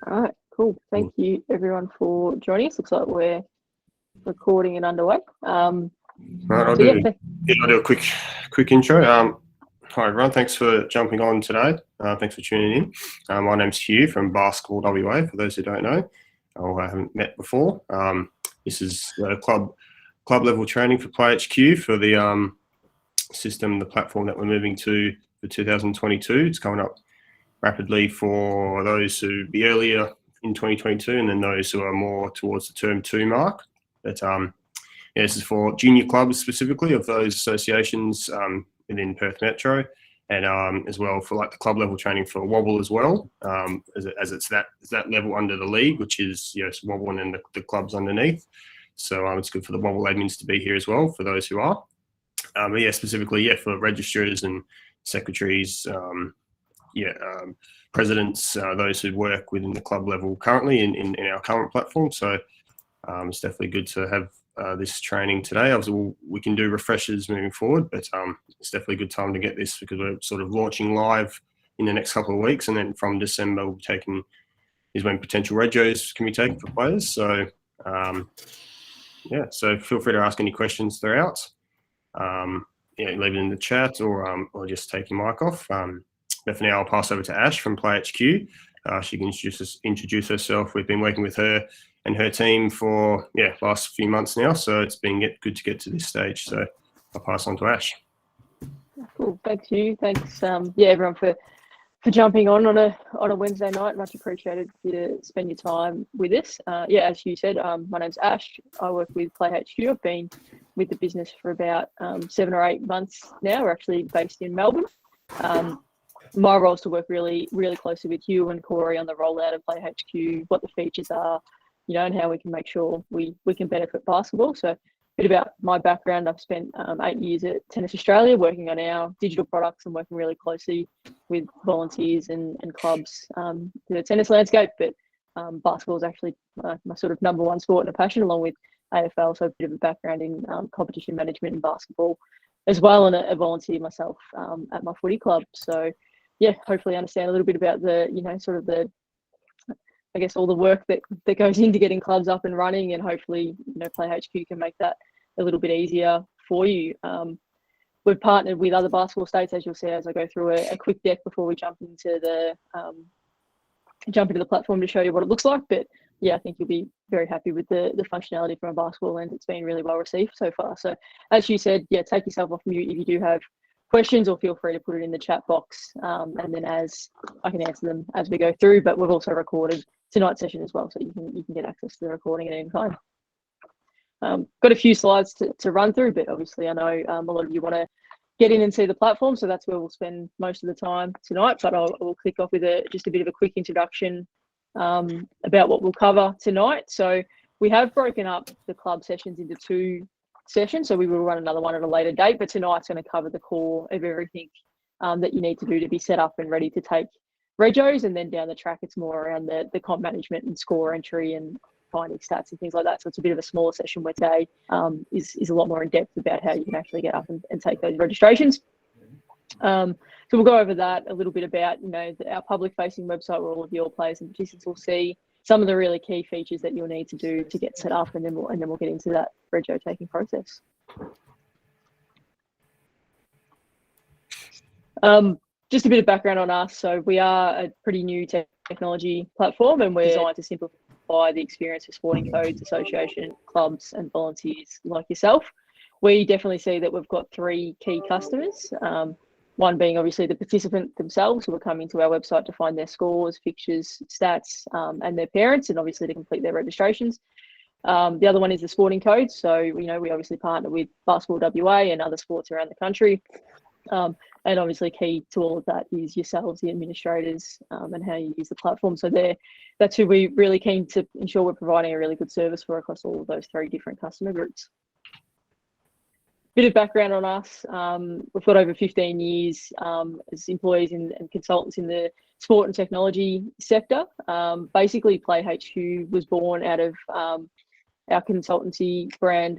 All right, cool. Thank you everyone for joining us. Looks like we're recording and underway. Right, I'll do a quick intro. Hi everyone, thanks for jumping on today. Thanks for tuning in. My name's Hugh from Basketball WA, for those who don't know or haven't met before. This is the club level training for PlayHQ for the system, the platform that we're moving to for 2022. It's coming up rapidly for those who be earlier in 2022 and then those who are more towards the term 2 mark. But this is for junior clubs specifically of those associations within Perth Metro, and as well for like the club level training for Wobble as well, as it's that level under the league, which is Wobble and then the clubs underneath. So it's good for the Wobble admins to be here as well for those who are. But specifically for registrars and secretaries, presidents, those who work within the club level currently in our current platform. So it's definitely good to have this training today. Obviously, we can do refreshers moving forward, but it's definitely a good time to get this because we're sort of launching live in the next couple of weeks, and then from December is when potential regos can be taken for players. So so feel free to ask any questions throughout. Leave it in the chat or just take your mic off. But for now, I'll pass over to Ash from PlayHQ. She can introduce herself. We've been working with her and her team for last few months now, so it's been good to get to this stage. So I'll pass on to Ash. Cool, thanks you. Thanks, everyone for jumping on a Wednesday night. Much appreciated for you to spend your time with us. As you said, my name's Ash. I work with PlayHQ. I've been with the business for about 7 or 8 months now. We're actually based in Melbourne. My role is to work really, really closely with Hugh and Corey on the rollout of PlayHQ, what the features are, and how we can make sure we can benefit basketball. So a bit about my background. I've spent 8 years at Tennis Australia working on our digital products and working really closely with volunteers and clubs the tennis landscape. But basketball is actually my sort of number one sport and a passion, along with AFL. So a bit of a background in competition management and basketball as well, and a volunteer myself at my footy club. So hopefully understand a little bit about the, sort of the, I guess, all the work that goes into getting clubs up and running, and hopefully, PlayHQ can make that a little bit easier for you. We've partnered with other basketball states, as you'll see, as I go through a quick deck before we jump into the platform to show you what it looks like. But I think you'll be very happy with the functionality from a basketball lens. It's been really well received so far. So as you said, take yourself off mute if you do have questions, or feel free to put it in the chat box, and then as I can answer them as we go through. But we've also recorded tonight's session as well, so you can get access to the recording at any time. Got a few slides to run through, but obviously I know a lot of you want to get in and see the platform, so that's where we'll spend most of the time tonight. But I'll kick off with just a bit of a quick introduction about what we'll cover tonight. So we have broken up the club sessions into 2 sessions, so we will run another one at a later date, but tonight's going to cover the core of everything that you need to do to be set up and ready to take regos, and then down the track it's more around the comp management and score entry and finding stats and things like that. So it's a bit of a smaller session where today is a lot more in depth about how you can actually get up and take those registrations. So we'll go over that, a little bit about our public facing website where all of your players and participants will see some of the really key features that you'll need to do to get set up, and then we'll get into that rego taking process. Just a bit of background on us. So we are a pretty new technology platform, and we're designed to simplify the experience for sporting codes, association, clubs, and volunteers like yourself. We definitely see that we've got 3 key customers. One being obviously the participant themselves, who are coming to our website to find their scores, fixtures, stats, and their parents, and obviously to complete their registrations. The other one is the sporting codes. So we obviously partner with Basketball WA and other sports around the country. And obviously key to all of that is yourselves, the administrators, and how you use the platform. So that's who we're really keen to ensure we're providing a really good service for across all of those 3 different customer groups. Bit of background on us. We've got over 15 years as employees and consultants in the sport and technology sector. Basically, PlayHQ was born out of our consultancy brand,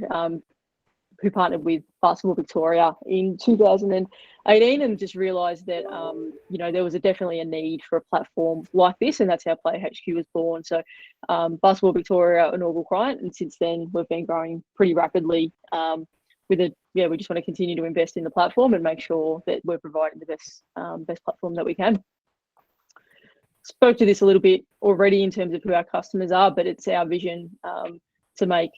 who partnered with Basketball Victoria in 2018 and just realised that, there was definitely a need for a platform like this, and that's how PlayHQ was born. So Basketball Victoria, our inaugural client, and since then we've been growing pretty rapidly we just want to continue to invest in the platform and make sure that we're providing the best platform that we can. Spoke to this a little bit already in terms of who our customers are, but it's our vision to make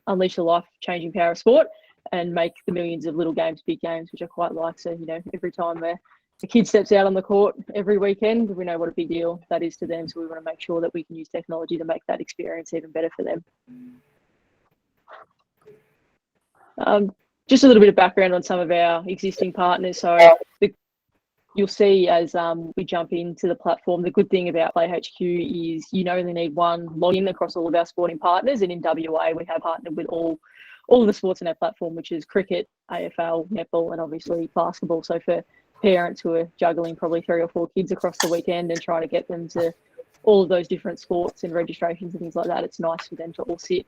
unleash the life-changing power of sport and make the millions of little games big games, which I quite like. So, every time a kid steps out on the court every weekend, we know what a big deal that is to them. So we want to make sure that we can use technology to make that experience even better for them. Just a little bit of background on some of our existing partners. So you'll see as we jump into the platform, the good thing about PlayHQ is you only need one login across all of our sporting partners. And in WA, we have partnered with all of the sports in our platform, which is cricket, AFL, netball, and obviously basketball. So for parents who are juggling probably 3 or 4 kids across the weekend and trying to get them to all of those different sports and registrations and things like that, it's nice for them to all sit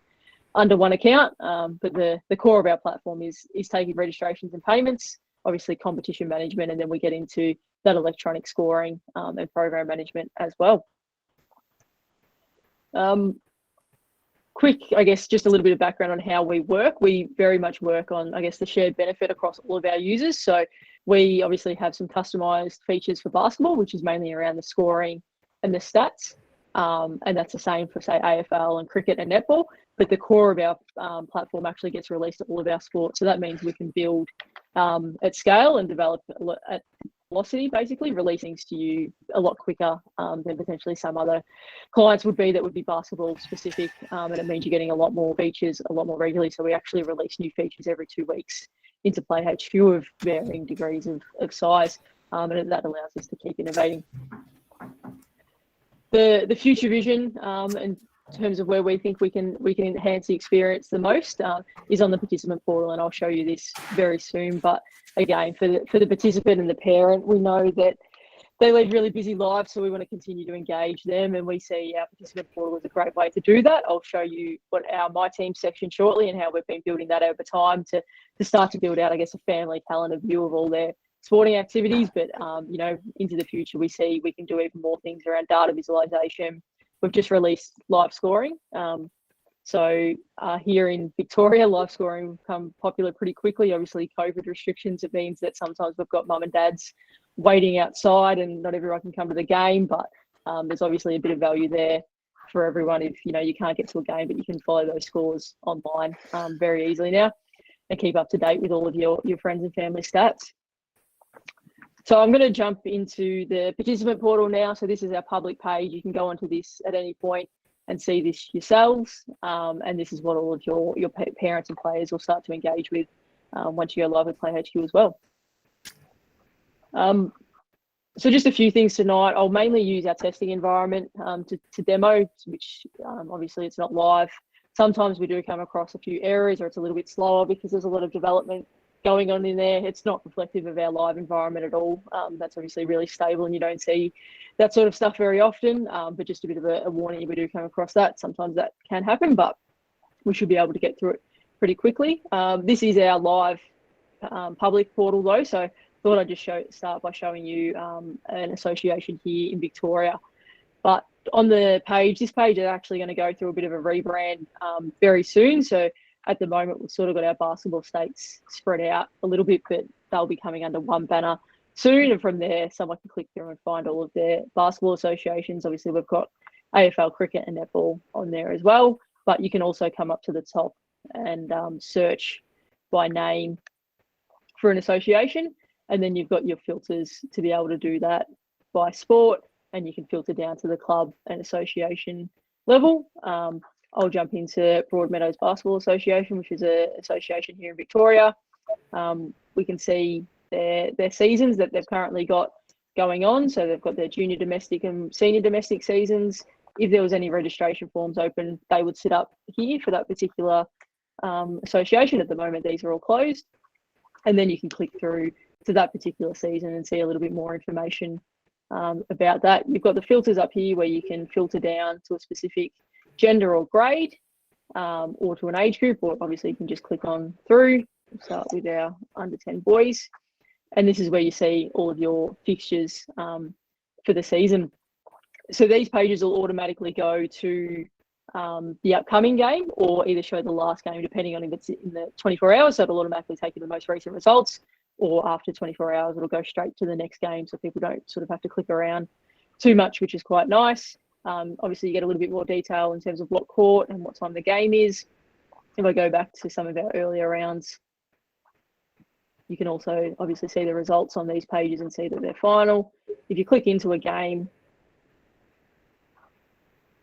under one account. But the core of our platform is taking registrations and payments, obviously competition management, and then we get into that electronic scoring and program management as well. Quick, I guess, just a little bit of background on how we work. We very much work on, I guess, the shared benefit across all of our users. So we obviously have some customized features for basketball, which is mainly around the scoring and the stats. And that's the same for, say, AFL and cricket and netball. But the core of our platform actually gets released to all of our sports. So that means we can build at scale and develop at velocity, basically, releasing to you a lot quicker than potentially some other clients would be that would be basketball specific. And it means you're getting a lot more features a lot more regularly. So we actually release new features every 2 weeks into PlayHQ of varying degrees of size. And that allows us to keep innovating. The future vision and in terms of where we think we can enhance the experience the most is on the participant portal, and I'll show you this very soon. But again, for the participant and the parent, we know that they lead really busy lives, so we want to continue to engage them, and we see our participant portal as a great way to do that. I'll show you what our My Team section shortly and how we've been building that over time to start to build out, I guess, a family calendar view of all their sporting activities. But into the future, we see we can do even more things around data visualization. We've just released live scoring. So here in Victoria, live scoring will become popular pretty quickly. Obviously, COVID restrictions, it means that sometimes we've got mum and dads waiting outside and not everyone can come to the game, but there's obviously a bit of value there for everyone if you can't get to a game, but you can follow those scores online very easily now and keep up to date with all of your friends and family stats. So I'm going to jump into the participant portal now. So this is our public page. You can go onto this at any point and see this yourselves. And this is what all of your parents and players will start to engage with once you go live with PlayHQ as well. So just a few things tonight. I'll mainly use our testing environment to demo, which obviously it's not live. Sometimes we do come across a few errors or it's a little bit slower because there's a lot of development going on in there. It's not reflective of our live environment at all. That's obviously really stable and you don't see that sort of stuff very often, but just a bit of a warning if we do come across that. Sometimes that can happen, but we should be able to get through it pretty quickly. This is our live public portal though, so I thought I'd just start by showing you an association here in Victoria. But on the page, this page is actually going to go through a bit of a rebrand very soon. So at the moment, we've sort of got our basketball states spread out a little bit, but they'll be coming under one banner soon. And from there, someone can click through and find all of their basketball associations. Obviously, we've got AFL, cricket and netball on there as well. But you can also come up to the top and search by name for an association. And then you've got your filters to be able to do that by sport. And you can filter down to the club and association level. I'll jump into Broadmeadows Basketball Association, which is an association here in Victoria. We can see their seasons that they've currently got going on. So they've got their junior domestic and senior domestic seasons. If there was any registration forms open, they would sit up here for that particular association. At the moment, these are all closed. And then you can click through to that particular season and see a little bit more information about that. You've got the filters up here where you can filter down to a specific gender or grade. or to an age group, or obviously you can just click on through. We'll start with our under 10 boys. And this is where you see all of your fixtures for the season. So these pages will automatically go to the upcoming game, or either show the last game, depending on if it's in the 24 hours. So it'll automatically take you the most recent results, or after 24 hours, it'll go straight to the next game. So people don't sort of have to click around too much, which is quite nice. Obviously, you get a little bit more detail in terms of what court and what time the game is. If I go back to some of our earlier rounds, you can also obviously see the results on these pages and see that they're final. If you click into a game,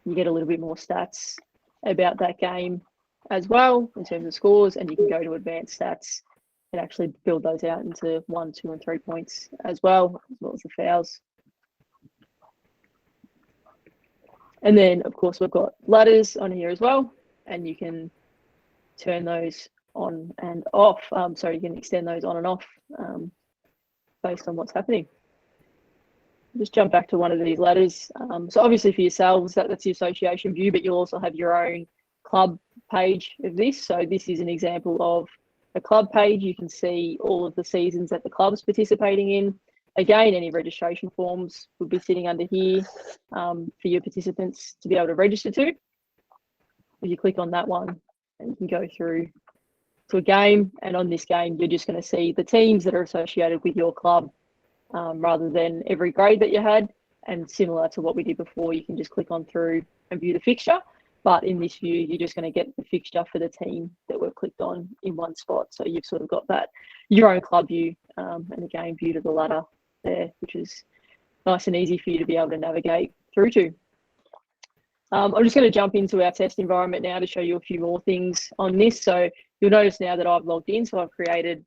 you get a little bit more stats about that game as well in terms of scores, and you can go to advanced stats and actually build those out into 1, 2, and 3 points as well as the fouls. And then, of course, we've got ladders on here as well, and you can turn those on and off. So you can extend those on and off based on what's happening. Just jump back to one of these ladders. So obviously for yourselves, that's the association view, but you'll also have your own club page of this. So this is an example of a club page. You can see all of the seasons that the club's participating in. Again, any registration forms would be sitting under here for your participants to be able to register to. If you click on that one, and you can go through to a game, and on this game, you're just going to see the teams that are associated with your club rather than every grade that you had. And similar to what we did before, you can just click on through and view the fixture. But in this view, you're just going to get the fixture for the team that we've clicked on in one spot. So you've sort of got that your own club view and again view to the ladder there, which is nice and easy for you to be able to navigate through to. I'm just going to jump into our test environment now to show you a few more things on this. So you'll notice now that I've logged in, so I've created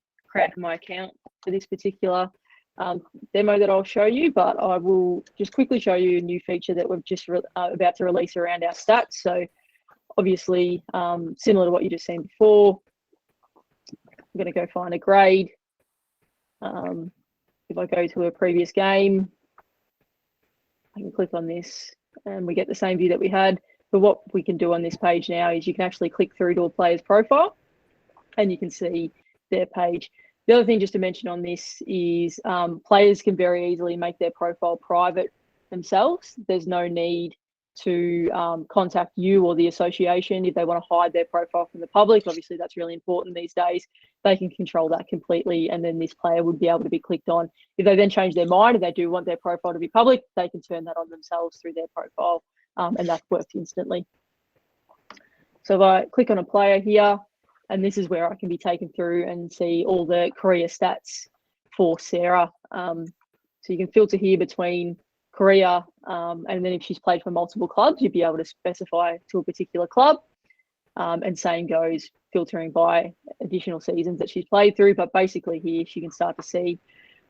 my account for this particular demo that I'll show you, but I will just quickly show you a new feature that we've just about to release around our stats. So obviously, similar to what you just seen before, I'm going to go find a grade. If I go to a previous game, I can click on this and we get the same view that we had. But what we can do on this page now is you can actually click through to a player's profile and you can see their page. The other thing just to mention on this is players can very easily make their profile private themselves. There's no need to contact you or the association if they want to hide their profile from the public. Obviously, that's really important these days. They can control that completely, and then this player would be able to be clicked on. If they then change their mind and they do want their profile to be public, they can turn that on themselves through their profile, and that works instantly. So if I click on a player here, and this is where I can be taken through and see all the career stats for Sarah. So you can filter here between career, and then if she's played for multiple clubs, you'd be able to specify to a particular club. And same goes filtering by additional seasons that she's played through. But basically here, she can start to see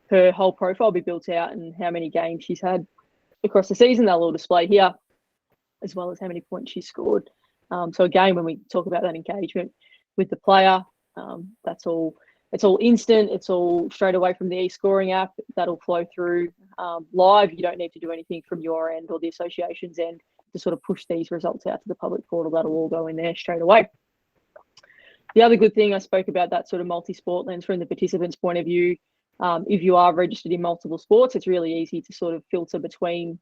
her whole profile be built out and how many games she's had across the season. They'll all display here, as well as how many points she's scored. So again, when we talk about that engagement with the player, that's all. It's all instant. It's all straight away from the e-scoring app. That'll flow through live. You don't need to do anything from your end or the association's end to sort of push these results out to the public portal. That'll all go in there straight away. The other good thing, I spoke about that sort of multi-sport lens from the participant's point of view. If you are registered in multiple sports, it's really easy to sort of filter between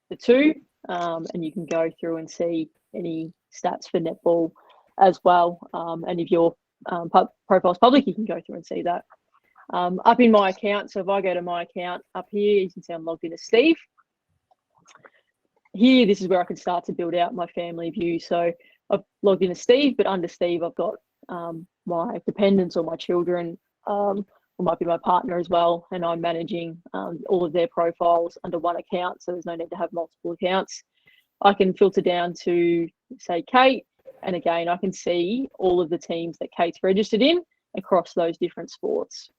the two, and you can go through and see any stats for netball as well. And if your profile's public, you can go through and see that. Up in my account, so if I go to my account up here, you can see I'm logged in as Steve. Here, this is where I can start to build out my family view. So I've logged in as Steve, but under Steve, I've got my dependents or my children, or might be my partner as well, and I'm managing all of their profiles under one account, so there's no need to have multiple accounts. I can filter down to, say, Kate, and again, I can see all of the teams that Kate's registered in across those different sports.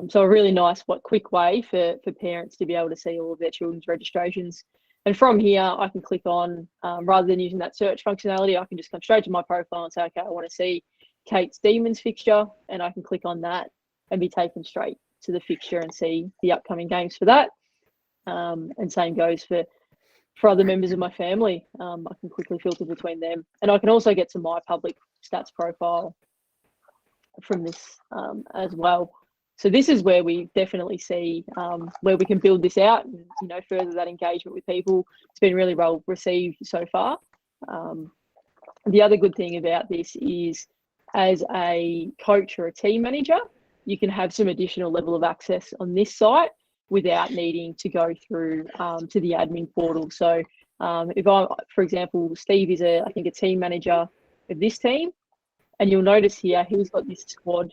So a really nice, quick way for parents to be able to see all of their children's registrations. And from here, I can click on, rather than using that search functionality, I can just come straight to my profile and say, okay, I want to see Kate's Demons fixture, and I can click on that and be taken straight to the fixture and see the upcoming games for that. And same goes for for other members of my family, I can quickly filter between them. And I can also get to my public stats profile from this as well. So this is where we definitely see where we can build this out and, you know, further that engagement with people. It's been really well received so far. The other good thing about this is, as a coach or a team manager, you can have some additional level of access on this site without needing to go through to the admin portal. So if I, for example, Steve is I think a team manager of this team, and you'll notice here he's got this squad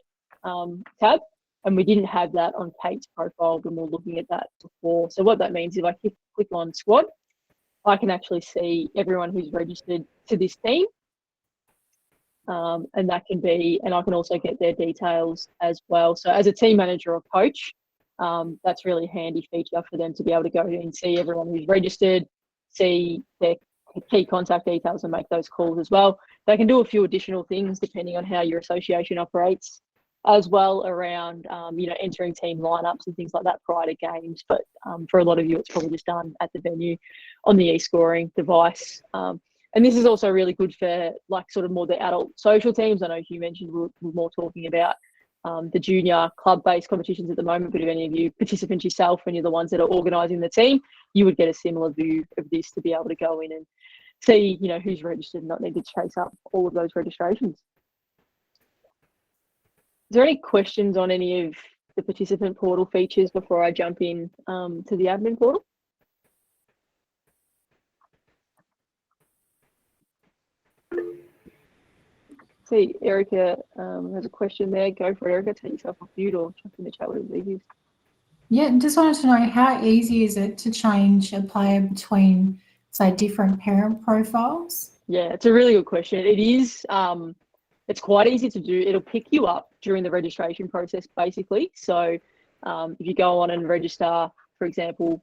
tab, and we didn't have that on Kate's profile when we were looking at that before. So what that means, if I click on squad, I can actually see everyone who's registered to this team. And that can be, and I can also get their details as well. So as a team manager or coach, that's really a handy feature for them to be able to go and see everyone who's registered, see their key contact details and make those calls as well. They can do a few additional things depending on how your association operates as well, around, you know, entering team lineups and things like that prior to games. But for a lot of you, it's probably just done at the venue on the e-scoring device. And this is also really good for, like, sort of more the adult social teams. I know Hugh mentioned we're more talking about the junior club-based competitions at the moment, but if any of you participants yourself and you're the ones that are organising the team, you would get a similar view of this to be able to go in and see, you know, who's registered and not need to chase up all of those registrations. Is there any questions on any of the participant portal features before I jump in to the admin portal? See, Erica has a question there. Go for it, Erica. Take yourself off mute or jump in the chat, whatever's easiest. Yeah, just wanted to know, how easy is it to change a player between, say, different parent profiles? Yeah, it's a really good question. It is, it's quite easy to do. It'll pick you up during the registration process, basically. So if you go on and register, for example,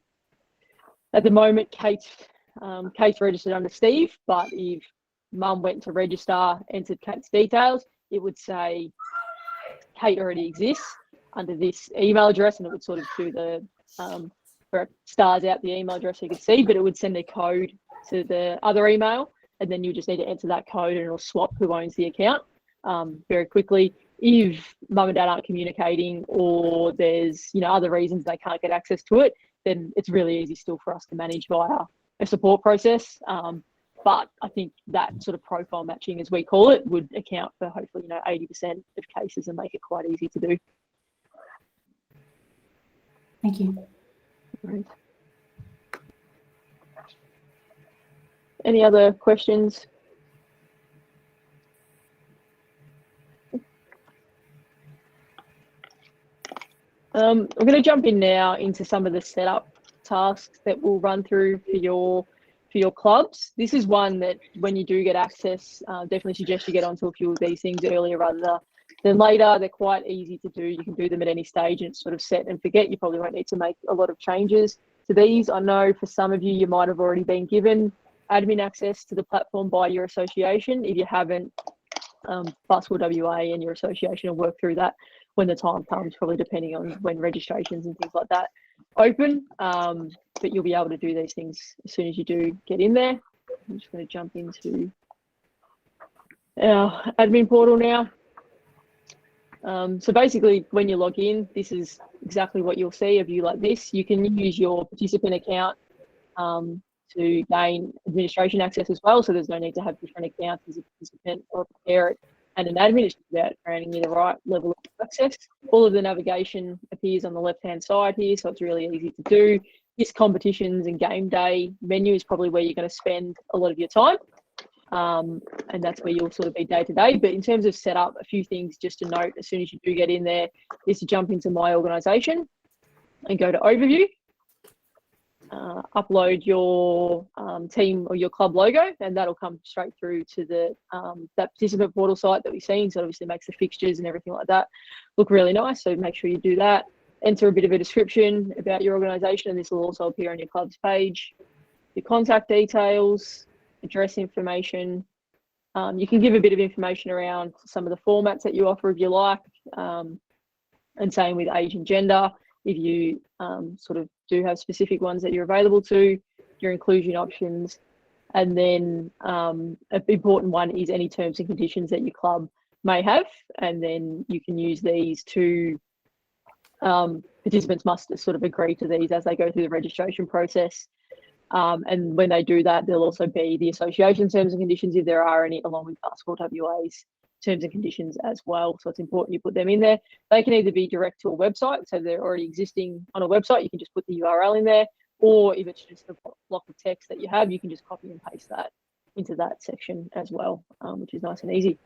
at the moment, Kate's registered under Steve, but if Mum went to register, entered Kate's details, it would say Kate already exists under this email address, and it would sort of do the where it stars out the email address so you can see, but it would send a code to the other email, and then you just need to enter that code and it'll swap who owns the account very quickly. If Mum and Dad aren't communicating, or there's, you know, other reasons they can't get access to it, then it's really easy still for us to manage via a support process. But I think that sort of profile matching, as we call it, would account for hopefully, you know, 80% of cases and make it quite easy to do. Thank you. Great. Any other questions? I'm going to jump in now into some of the setup tasks that we'll run through for your clubs. This is one that, when you do get access, definitely suggest you get onto a few of these things earlier rather than later. They're quite easy to do. You can do them at any stage, and it's sort of set and forget. You probably won't need to make a lot of changes to these. I know for some of you, you might have already been given admin access to the platform by your association. If you haven't, Basketball WA and your association will work through that when the time comes, probably depending on when registrations and things like that open. But you'll be able to do these things as soon as you do get in there. I'm just going to jump into our admin portal now. So basically, when you log in, this is exactly what you'll see, a view like this. You can use your participant account to gain administration access as well. So there's no need to have different accounts as a participant or a parent and an admin. It's just about granting you the right level of access. All of the navigation appears on the left-hand side here, so it's really easy to do. This competitions and game day menu is probably where you're going to spend a lot of your time. And that's where you'll sort of be day to day. But in terms of setup, a few things just to note as soon as you do get in there is to jump into My Organisation and go to Overview. Upload your team or your club logo, and that'll come straight through to the that participant portal site that we've seen. So it obviously makes the fixtures and everything like that look really nice. So make sure you do that. Enter a bit of a description about your organisation, and this will also appear on your club's page. Your contact details, address information. You can give a bit of information around some of the formats that you offer if you like, and same with age and gender if you sort of do have specific ones that you're available to. your inclusion options, and then an important one is any terms and conditions that your club may have, and then you can use these to participants must sort of agree to these as they go through the registration process. And when they do that, there'll also be the association terms and conditions if there are any, along with Basketball WA's terms and conditions as well. So it's important you put them in there. They can either be direct to a website, so they're already existing on a website, you can just put the URL in there, or if it's just a block of text that you have, you can just copy and paste that into that section as well, which is nice and easy.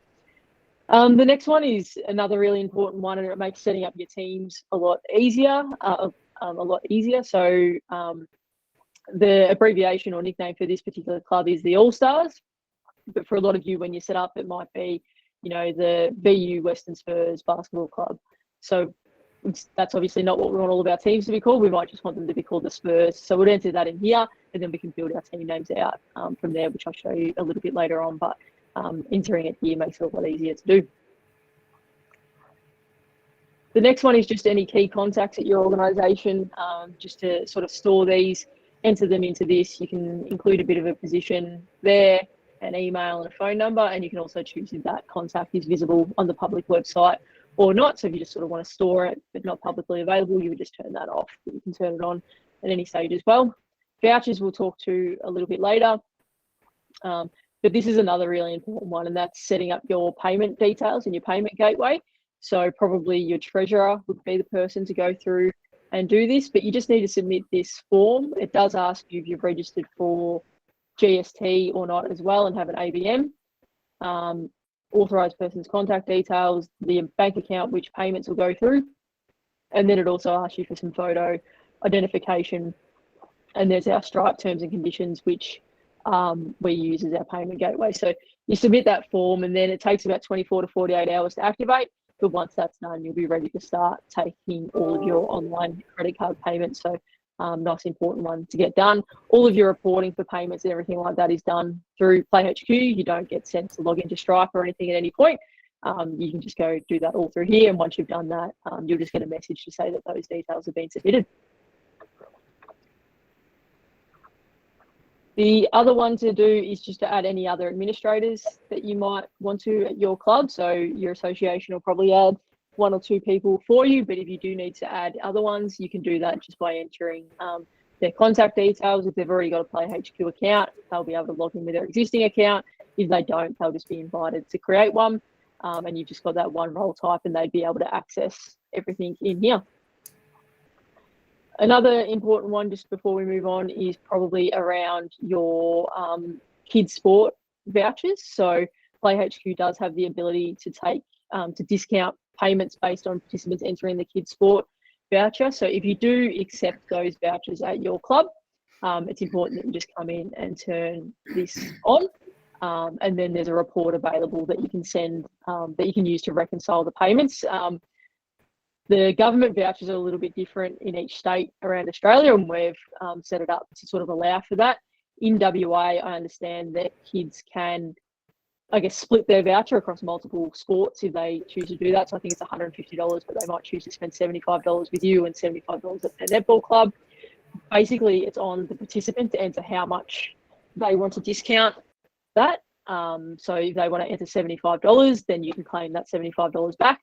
The next one is another really important one, and it makes setting up your teams a lot easier. So the abbreviation or nickname for this particular club is the All Stars. But for a lot of you, when you set up, it might be, you know, the VU Western Spurs Basketball Club. So that's obviously not what we want all of our teams to be called. We might just want them to be called the Spurs. So we'll enter that in here, and then we can build our team names out from there, which I'll show you a little bit later on. But entering it here makes it a lot easier to do. The next one is just any key contacts at your organisation, just to sort of store these, enter them into this. You can include a bit of a position there, an email and a phone number, and you can also choose if that contact is visible on the public website or not. So if you just sort of want to store it but not publicly available, you would just turn that off. But you can turn it on at any stage as well. Vouchers we'll talk to a little bit later. But this is another really important one, and that's setting up your payment details in your payment gateway. So probably your treasurer would be the person to go through and do this, but you just need to submit this form. It does ask you if you've registered for GST or not as well and have an ABM, authorised person's contact details, the bank account which payments will go through, and then it also asks you for some photo identification. And there's our Stripe terms and conditions, which we use as our payment gateway. So you submit that form, and then it takes about 24 to 48 hours to activate. But once that's done, you'll be ready to start taking all of your online credit card payments. So nice important one to get done. All of your reporting for payments and everything like that is done through PlayHQ. You don't get sent to log into Stripe or anything at any point. You can just go do that all through here. And once you've done that, you'll just get a message to say that those details have been submitted. The other one to do is just to add any other administrators that you might want to at your club. So your association will probably add 1 or 2 people for you, but if you do need to add other ones, you can do that just by entering their contact details. If they've already got a PlayHQ account, they'll be able to log in with their existing account. If they don't, they'll just be invited to create one, and you've just got that one role type, and they'd be able to access everything in here. Another important one, just before we move on, is probably around your kids sport vouchers. So PlayHQ does have the ability to take to discount payments based on participants entering the kids sport voucher. So if you do accept those vouchers at your club, it's important that you just come in and turn this on. And then there's a report available that you can send, that you can use to reconcile the payments. The government vouchers are a little bit different in each state around Australia, and we've set it up to sort of allow for that. In WA, I understand that kids can, I guess, split their voucher across multiple sports if they choose to do that. So I think it's $150, but they might choose to spend $75 with you and $75 at their netball club. Basically, it's on the participant to enter how much they want to discount that. So if they want to enter $75, then you can claim that $75 back.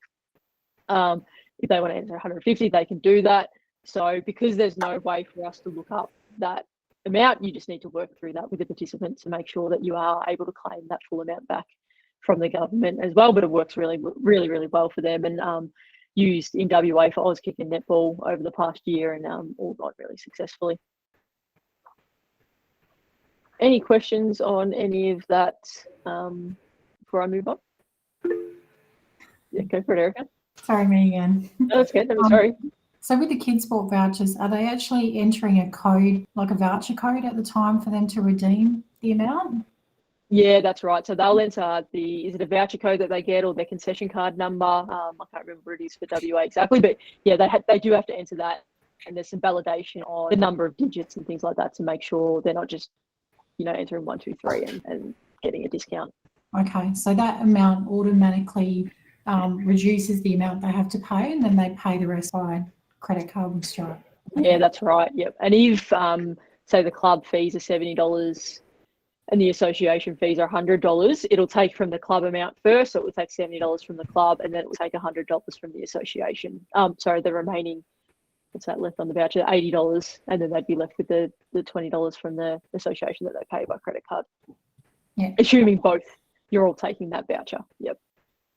If they want to enter 150, they can do that. So because there's no way for us to look up that amount, you just need to work through that with the participant to make sure that you are able to claim that full amount back from the government as well. But it works really well for them, and used in WA for Auskick and netball over the past year, and all gone really successfully. Any questions on any of that before I move on? Yeah, go for it, Erica. Sorry, me again. No, that's good. I'm sorry. So with the kids sport vouchers, are they actually entering a code, like a voucher code at the time for them to redeem the amount? Yeah, that's right. So they'll enter is it a voucher code that they get, or their concession card number? I can't remember what it is for WA exactly, but yeah, they do have to enter that, and there's some validation on the number of digits and things like that to make sure they're not just, entering 1, 2, 3 and getting a discount. Okay, so that amount automatically reduces the amount they have to pay, and then they pay the rest by credit card with Stripe. Yeah, that's right. Yep. And if say the club fees are $70 and the association fees are $100, it'll take from the club amount first. So it will take $70 from the club, and then it will take $100 from the association. The remaining, what's that left on the voucher? $80, and then they'd be left with the $20 from the association that they pay by credit card. Yeah. Assuming both, you're all taking that voucher. Yep.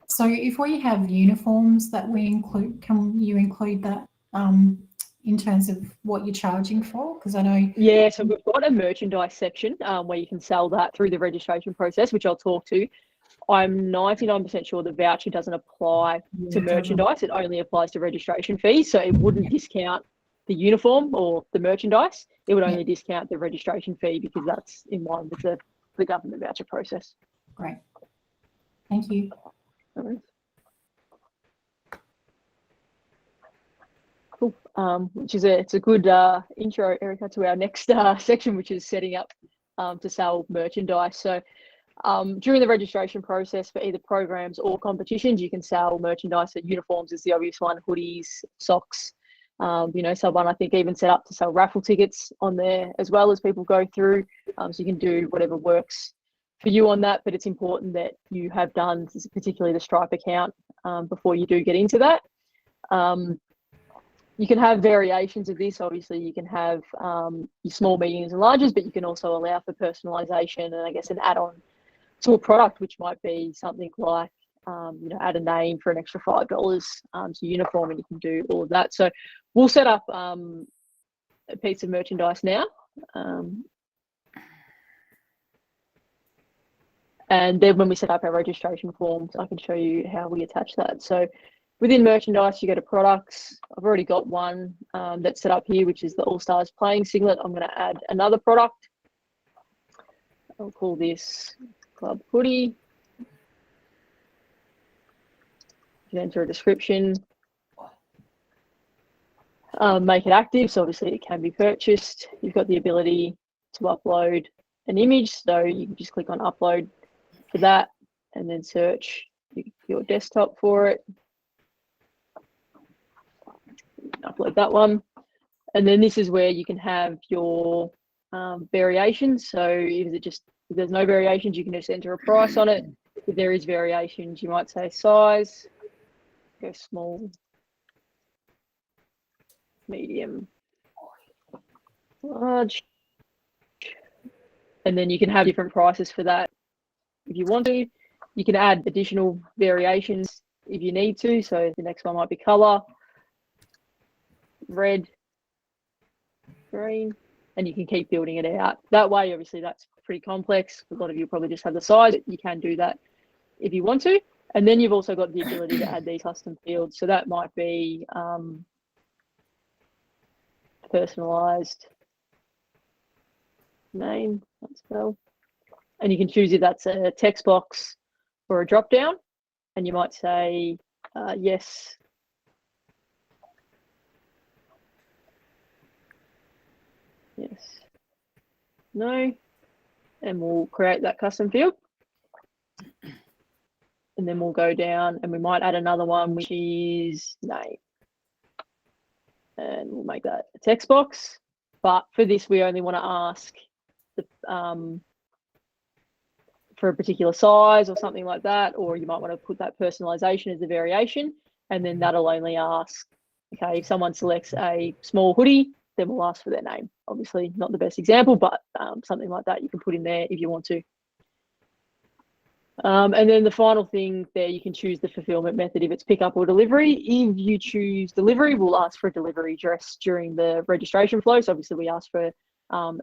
So if we have uniforms that we include, can you include that in terms of what you're charging for? Because I know. Yeah, so we've got a merchandise section where you can sell that through the registration process, which I'll talk to. I'm 99% sure the voucher doesn't apply to merchandise. It only applies to registration fees. So it wouldn't discount the uniform or the merchandise. It would only discount the registration fee because that's in line with the government voucher process. Great. Thank you. Cool. It's a good intro, Erica, to our next section, which is setting up to sell merchandise. So during the registration process for either programs or competitions, you can sell merchandise. So uniforms is the obvious one, hoodies, socks. Someone I think even set up to sell raffle tickets on there as well as people go through. So you can do whatever works for you on that, but it's important that you have done particularly the Stripe account before you do get into that. You can have variations of this. Obviously, you can have your small, mediums, and larges, but you can also allow for personalization and I guess an add-on to a product, which might be something like, add a name for an extra $5 to uniform, and you can do all of that. So we'll set up a piece of merchandise now. And then when we set up our registration forms, I can show you how we attach that. So within merchandise, you go to products. I've already got one that's set up here, which is the All Stars playing singlet. I'm going to add another product. I'll call this Club Hoodie. You can enter a description. Make it active, so obviously it can be purchased. You've got the ability to upload an image, so you can just click on upload for that and then search your desktop for it. Upload that one, and then this is where you can have your variations. So if there's no variations, you can just enter a price on it. If there is variations, you might say size, go small, medium, large, and then you can have different prices for that if you want to. You can add additional variations if you need to. So the next one might be color, red, green, and you can keep building it out. That way, obviously, that's pretty complex. A lot of you probably just have the size. You can do that if you want to. And then you've also got the ability to add these custom fields. So that might be personalized name, let's go. And you can choose if that's a text box or a drop down. And you might say yes, yes, no, and we'll create that custom field. And then we'll go down and we might add another one, which is name. And we'll make that a text box. But for this, we only want to ask for a particular size or something like that, or you might want to put that personalization as a variation. And then that'll only ask, okay, if someone selects a small hoodie, then we'll ask for their name. Obviously not the best example, but something like that you can put in there if you want to. And then the final thing there, you can choose the fulfillment method if it's pickup or delivery. If you choose delivery, we'll ask for a delivery address during the registration flow. So obviously we ask for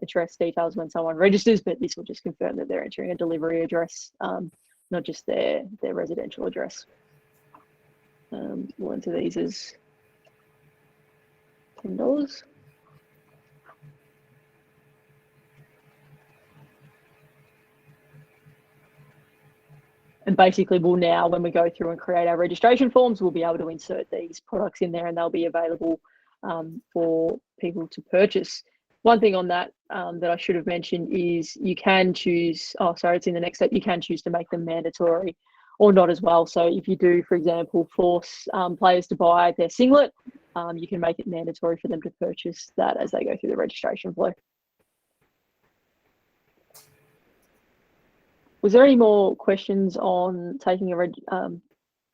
address details when someone registers, but this will just confirm that they're entering a delivery address, not just their residential address. We'll enter these as $10. And basically we'll now, when we go through and create our registration forms, we'll be able to insert these products in there and they'll be available for people to purchase. One thing on that that I should have mentioned is you can choose, it's in the next step, you can choose to make them mandatory or not as well. So if you do, for example, force players to buy their singlet, you can make it mandatory for them to purchase that as they go through the registration flow. Was there any more questions on taking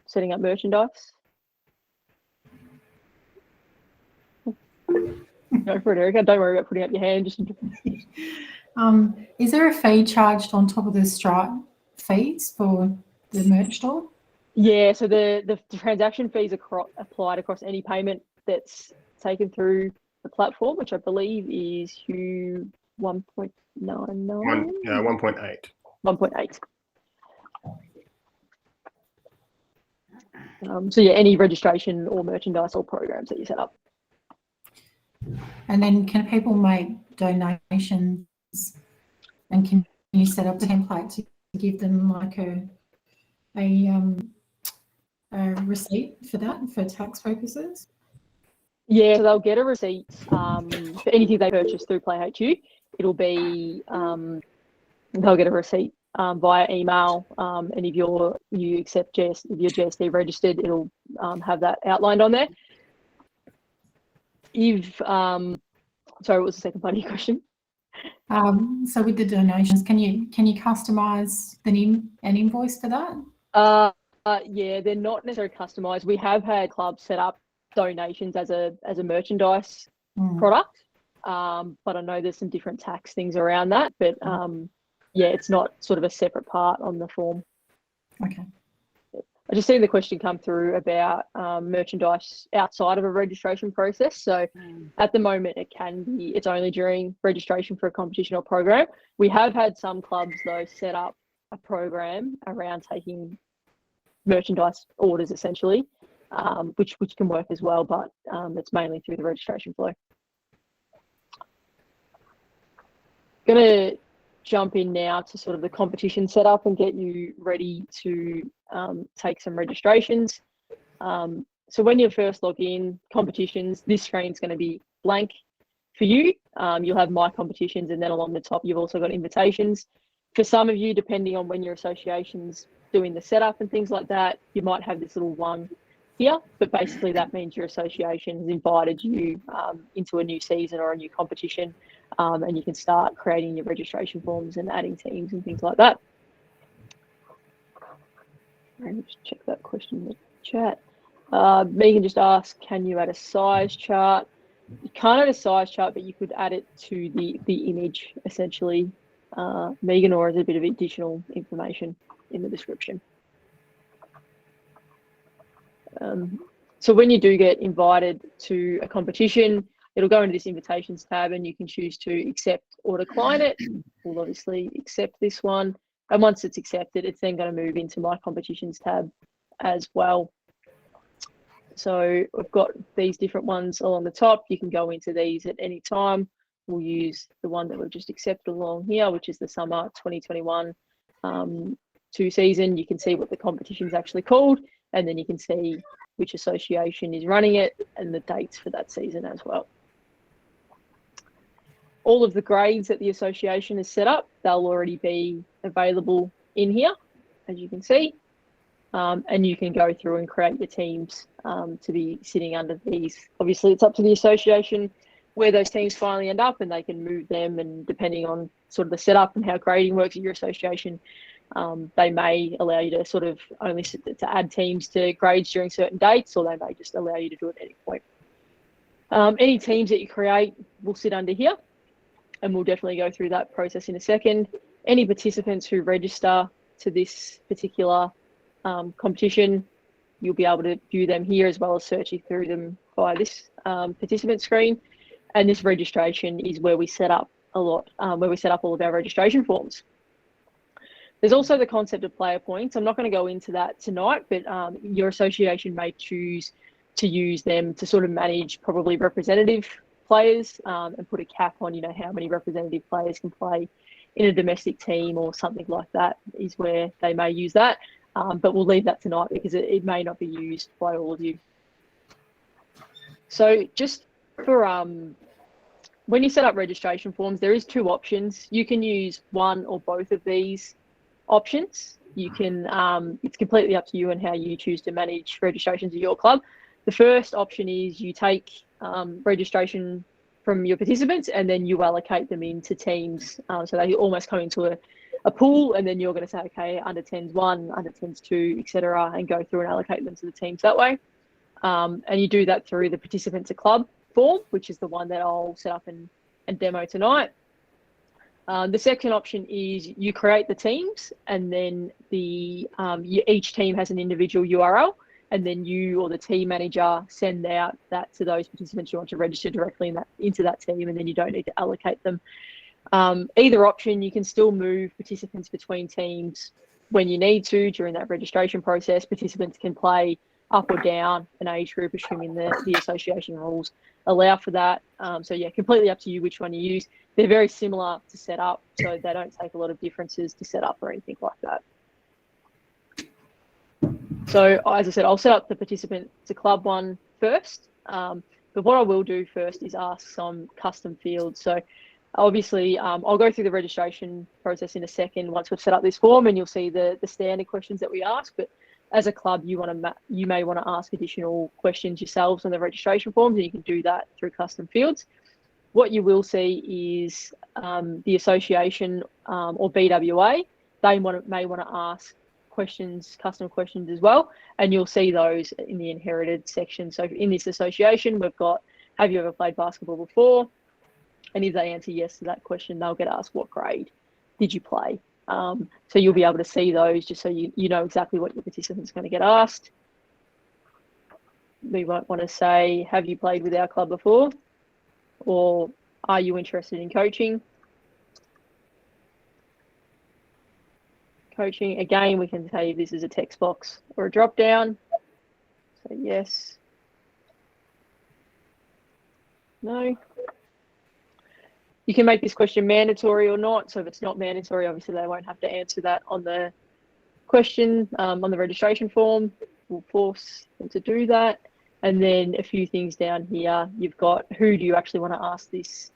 setting up merchandise? Go for it, Erica. Don't worry about putting up your hand. Just is there a fee charged on top of the Stripe fees for the merch store? Yeah, so the transaction fees are applied across any payment that's taken through the platform, which I believe is Hugh 1.99. 1.8. 1.8. So yeah, any registration or merchandise or programs that you set up. And then can people make donations, and can you set up a template to give them like a receipt for that for tax purposes? Yeah, so they'll get a receipt for anything they purchase through PlayHQ. It'll be they'll get a receipt via email, and if you accept if you're GST registered, it'll have that outlined on there. If sorry, what was the second part of your question? So with the donations, can you customize an invoice for that? Yeah, they're not necessarily customized. We have had clubs set up donations as a merchandise product, but I know there's some different tax things around that. But yeah, it's not sort of a separate part on the form. Okay. I just seen the question come through about merchandise outside of a registration process. So at the moment, it's only during registration for a competition or program. We have had some clubs though set up a program around taking merchandise orders essentially, which can work as well, but it's mainly through the registration flow. Gonna jump in now to sort of the competition setup and get you ready to take some registrations. So when you first log in, competitions, this screen's going to be blank for you. You'll have my competitions, and then along the top, you've also got invitations. For some of you, depending on when your association's doing the setup and things like that, you might have this little one here, but basically that means your association has invited you into a new season or a new competition, and you can start creating your registration forms and adding teams and things like that. Just check that question in the chat. Megan just asked, can you add a size chart? You can't add a size chart, but you could add it to the image essentially, Megan, or as a bit of additional information in the description. So when you do get invited to a competition, it'll go into this invitations tab and you can choose to accept or decline it. We'll obviously accept this one. And once it's accepted, it's then going to move into my competitions tab as well. So we've got these different ones along the top. You can go into these at any time. We'll use the one that we've just accepted along here, which is the summer 2021 2 season. You can see what the competition's actually called, and then you can see which association is running it and the dates for that season as well. All of the grades that the association has set up, they'll already be available in here, as you can see. And you can go through and create your teams to be sitting under these. Obviously, it's up to the association where those teams finally end up, and they can move them, and depending on sort of the setup and how grading works at your association, they may allow you to sort of only to add teams to grades during certain dates, or they may just allow you to do it at any point. Any teams that you create will sit under here, and we'll definitely go through that process in a second. Any participants who register to this particular competition, you'll be able to view them here, as well as searching through them via this participant screen. And this registration is where we set up all of our registration forms. There's also the concept of player points. I'm not going to go into that tonight, but your association may choose to use them to sort of manage probably representative players, and put a cap on, you know, how many representative players can play in a domestic team or something like that is where they may use that. But we'll leave that tonight because it may not be used by all of you. So just for when you set up registration forms, there is 2 options. You can use one or both of these options. You can it's completely up to you and how you choose to manage registrations at your club. The first option is you take registration from your participants and then you allocate them into teams, so they almost come into a pool, and then you're going to say, okay, under 10s 1, under 10s 2, etc., and go through and allocate them to the teams that way. And you do that through the participant to club form, which is the one that I'll set up and demo tonight. The second option is you create the teams, and then each team has an individual URL, and then you or the team manager send out that to those participants you want to register directly into that team, and then you don't need to allocate them. Either option, you can still move participants between teams when you need to during that registration process. Participants can play up or down an age group, assuming the association rules allow for that. So yeah, completely up to you which one you use. They're very similar to set up, so they don't take a lot of differences to set up or anything like that. So as I said, I'll set up the participant to club one first. But what I will do first is ask some custom fields. So obviously, I'll go through the registration process in a second once we've set up this form, and you'll see the standard questions that we ask. But as a club, you may want to ask additional questions yourselves on the registration forms, and you can do that through custom fields. What you will see is the association or BWA, they may want to ask custom questions as well, and you'll see those in the inherited section. So in this association, we've got, have you ever played basketball before? And if they answer yes to that question, they'll get asked, what grade did you play? So you'll be able to see those just so you know exactly what your participant's going to get asked. We might want to say, have you played with our club before? Or are you interested in coaching? Coaching, again, we can say this is a text box or a drop down. So yes, no. You can make this question mandatory or not. So if it's not mandatory, obviously they won't have to answer that on the question, on the registration form. We'll force them to do that. And then a few things down here, you've got who do you actually want to ask this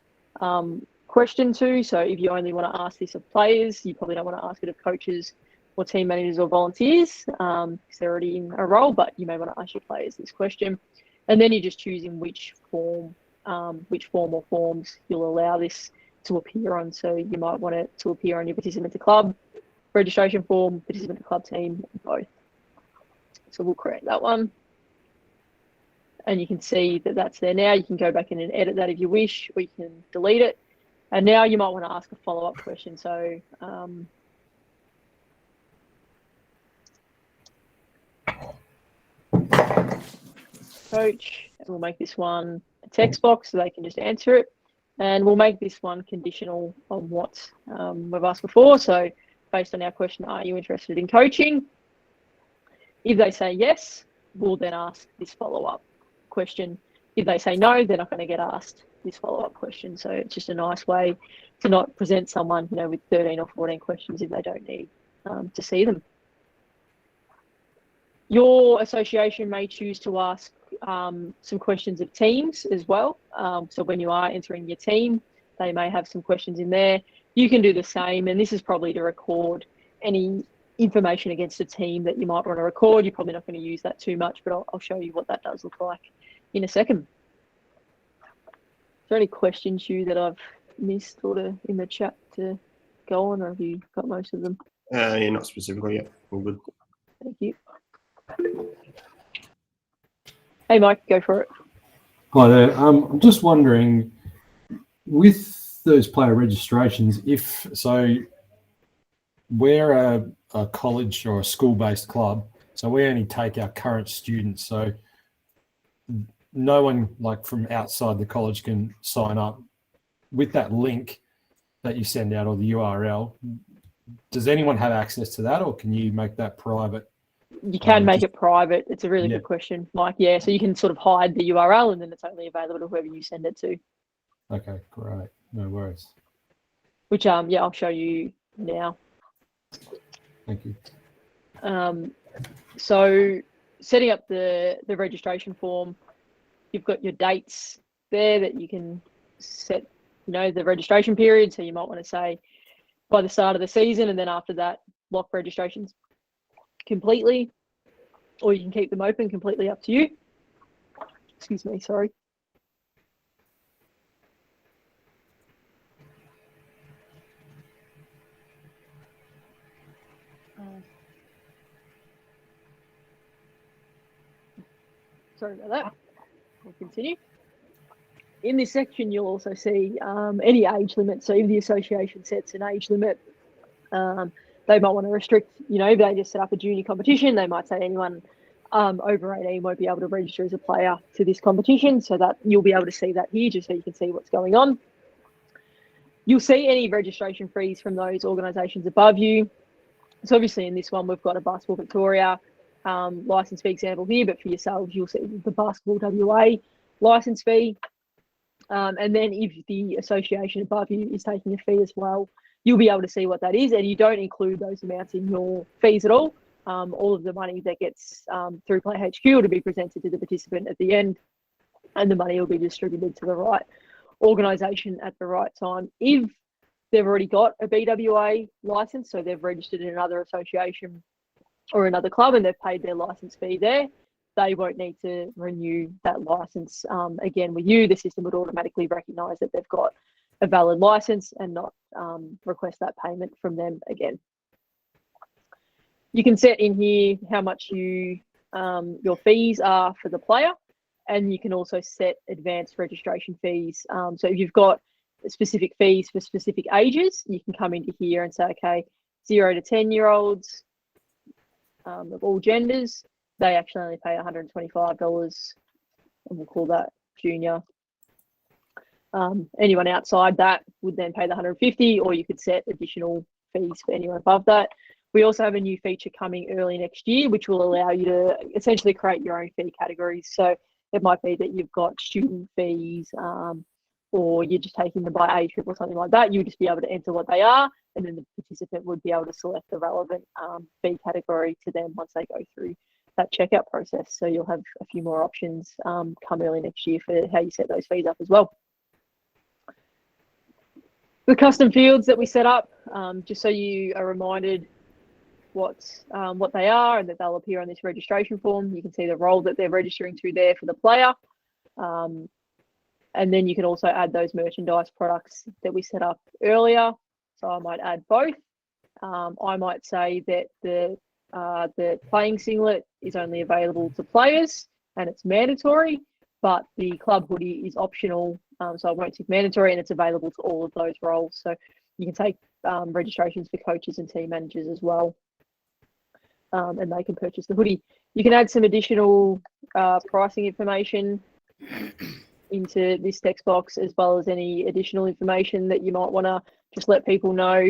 question to. So if you only want to ask this of players, you probably don't want to ask it of coaches or team managers or volunteers because they're already in a role, but you may want to ask your players this question. And then you're just choosing which form or forms you'll allow this to appear on. So you might want it to appear on your participant to club registration form, participant to club team, both. So we'll create that one. And you can see that that's there now. You can go back in and edit that if you wish, or you can delete it. And now you might want to ask a follow-up question. So coach, and we'll make this one a text box so they can just answer it. And we'll make this one conditional on what we've asked before. So based on our question, are you interested in coaching? If they say yes, we'll then ask this follow-up question. If they say no, they're not going to get asked this follow-up question. So it's just a nice way to not present someone, with 13 or 14 questions if they don't need to see them. Your association may choose to ask some questions of teams as well. So when you are entering your team, they may have some questions in there. You can do the same, and this is probably to record any information against a team that you might want to record. You're probably not going to use that too much, but I'll show you what that does look like in a second. Is there any questions, Hugh, that I've missed or in the chat to go on, or have you got most of them? Yeah, not specifically yet. All good. Thank you. Hey, Mike, go for it. Hi there. I'm just wondering, with those player registrations, we're a college or a school-based club, so we only take our current students. So no one from outside the college can sign up. With that link that you send out or the URL, does anyone have access to that, or can you make that private? You can make it private. It's a really good question, Mike. Yeah, so you can sort of hide the URL and then it's only available to whoever you send it to. Okay, great. No worries. Which, I'll show you now. Thank you. So setting up the registration form, you've got your dates there that you can set, the registration period. So you might want to say by the start of the season, and then after that, lock registrations completely, or you can keep them open, completely up to you. Excuse me, sorry. sorry about that. We'll continue. In this section, you'll also see any age limit. So if the association sets an age limit, they might want to restrict, if they just set up a junior competition, they might say anyone over 18 won't be able to register as a player to this competition. So that you'll be able to see that here, just so you can see what's going on. You'll see any registration fees from those organisations above you. So obviously in this one, we've got a Basketball Victoria licence fee example here, but for yourselves, you'll see the Basketball WA licence fee. And then if the association above you is taking a fee as well, you'll be able to see what that is, and you don't include those amounts in your fees at all. All of the money that gets through PlayHQ will be presented to the participant at the end, and the money will be distributed to the right organisation at the right time. If they've already got a BWA licence, so they've registered in another association or another club and they've paid their licence fee there, they won't need to renew that licence again with you. The system would automatically recognise that they've got a valid licence and not request that payment from them again. You can set in here how much your fees are for the player, and you can also set advanced registration fees. So if you've got specific fees for specific ages, you can come into here and say, okay, 0 to 10-year-olds of all genders, they actually only pay $125, and we'll call that junior. Anyone outside that would then pay the $150, or you could set additional fees for anyone above that. We also have a new feature coming early next year, which will allow you to essentially create your own fee categories. So it might be that you've got student fees, or you're just taking them by age group or something like that. You'll just be able to enter what they are, and then the participant would be able to select the relevant fee category to them once they go through that checkout process. So you'll have a few more options come early next year for how you set those fees up as well. The custom fields that we set up, just so you are reminded what they are and that they'll appear on this registration form. You can see the role that they're registering to there for the player. And then you can also add those merchandise products that we set up earlier. So I might add both. I might say that the playing singlet is only available to players and it's mandatory, but the club hoodie is optional. So I won't tick mandatory, and it's available to all of those roles. So you can take registrations for coaches and team managers as well. And they can purchase the hoodie. You can add some additional pricing information into this text box, as well as any additional information that you might want to just let people know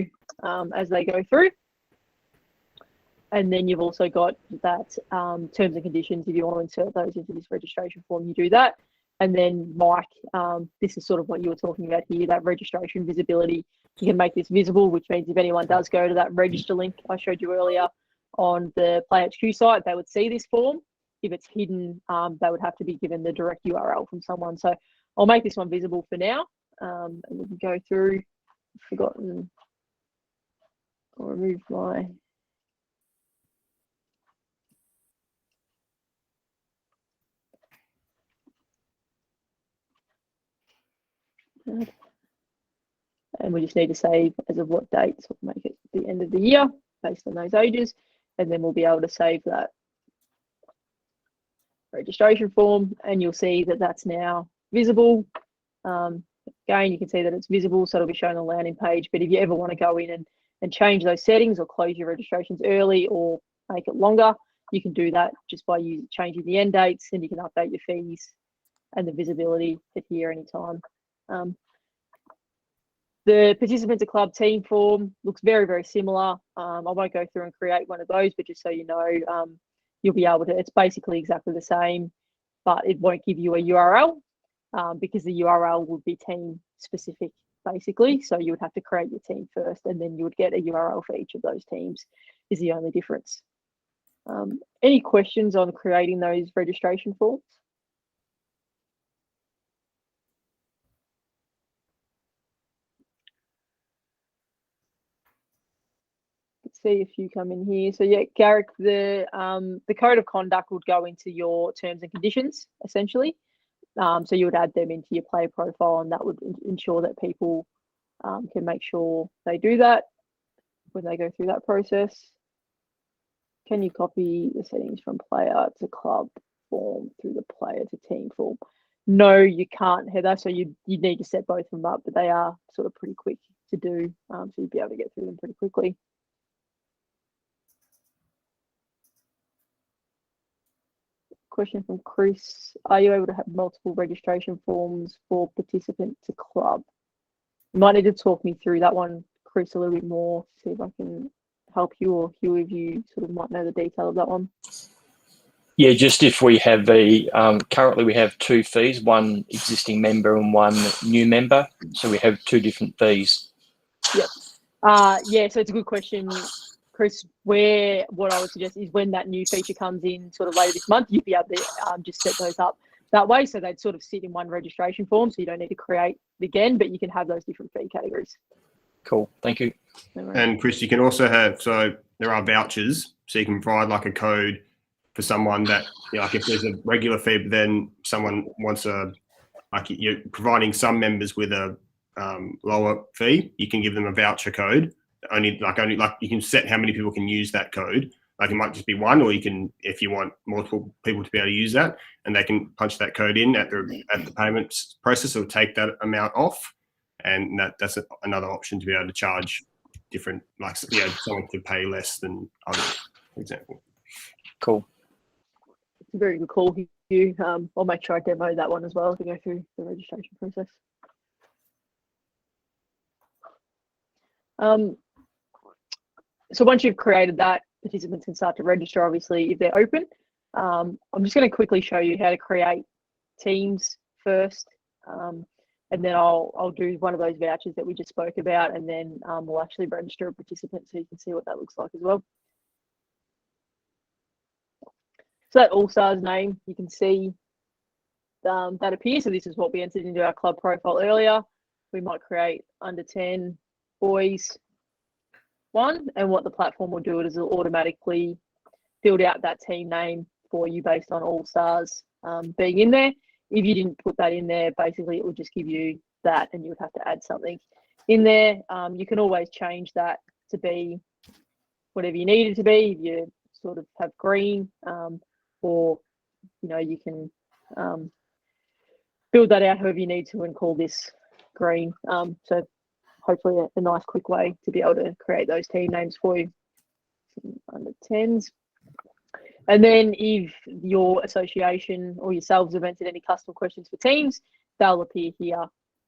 as they go through. And then you've also got that terms and conditions. If you want to insert those into this registration form, you do that. And then Mike, this is sort of what you were talking about here, that registration visibility. You can make this visible, which means if anyone does go to that register link I showed you earlier on the PlayHQ site, they would see this form. If it's hidden, they would have to be given the direct URL from someone. So I'll make this one visible for now, and we can go through. Forgotten or remove my. And we just need to save as of what date, so we'll make it the end of the year based on those ages, and then we'll be able to save that registration form, and you'll see that that's now visible. Again, you can see that it's visible, so it'll be shown on the landing page. But if you ever want to go in and change those settings or close your registrations early or make it longer, you can do that just by changing the end dates, and you can update your fees and the visibility at here anytime. The participants a club team form looks very, very similar. I won't go through and create one of those, but just so you know, you'll be able to, it's basically exactly the same, but it won't give you a URL because the URL would be team specific, basically. So you would have to create your team first, and then you would get a URL for each of those teams, is the only difference. Any questions on creating those registration forms? See a few come in here. So yeah, Garrick, the code of conduct would go into your terms and conditions essentially. So you would add them into your player profile, and that would ensure that people can make sure they do that when they go through that process. Can you copy the settings from player to club? form through the player to team form. No, you can't, Heather. So you need to set both of them up, but they are sort of pretty quick to do. So you'd be able to get through them pretty quickly. Question from Chris. Are you able to have multiple registration forms for participant to club? You might need to talk me through that one, Chris, a little bit more, see if I can help you, or Hugh, if you sort of might know the detail of that one. Yeah, just if we have currently we have 2 fees, one existing member and one new member. So we have 2 different fees. Yep. Yeah, so it's a good question, Chris. What I would suggest is when that new feature comes in sort of later this month, you'd be able to just set those up that way. So they'd sort of sit in one registration form. So you don't need to create again, but you can have those different fee categories. Cool. Thank you. And Chris, you can also have, so there are vouchers. So you can provide like a code for someone that, like if there's a regular fee, but then someone wants like you're providing some members with a lower fee, you can give them a voucher code. Only like you can set how many people can use that code. Like it might just be one, or you can, if you want multiple people to be able to use that, and they can punch that code in at the payment process, or take that amount off, and that's another option to be able to charge different, like someone could pay less than others, for example. Cool. It's a very good call, Hugh. I'll make sure I demo that one as well as we go through the registration process. So once you've created that, participants can start to register, obviously, if they're open. I'm just going to quickly show you how to create teams first, and then I'll do one of those vouchers that we just spoke about, and then we'll actually register a participant so you can see what that looks like as well. So that All-Stars name, you can see that appears. So this is what we entered into our club profile earlier. We might create under 10 boys one, and what the platform will do is it'll automatically build out that team name for you based on All-Stars being in there. If you didn't put that in there, basically it will just give you that, and you would have to add something in there. You can always change that to be whatever you need it to be. If you sort of have green, or you can build that out however you need to and call this green. So hopefully a nice quick way to be able to create those team names for you. Under 10s. And then if your association or yourselves have entered any custom questions for teams, they'll appear here,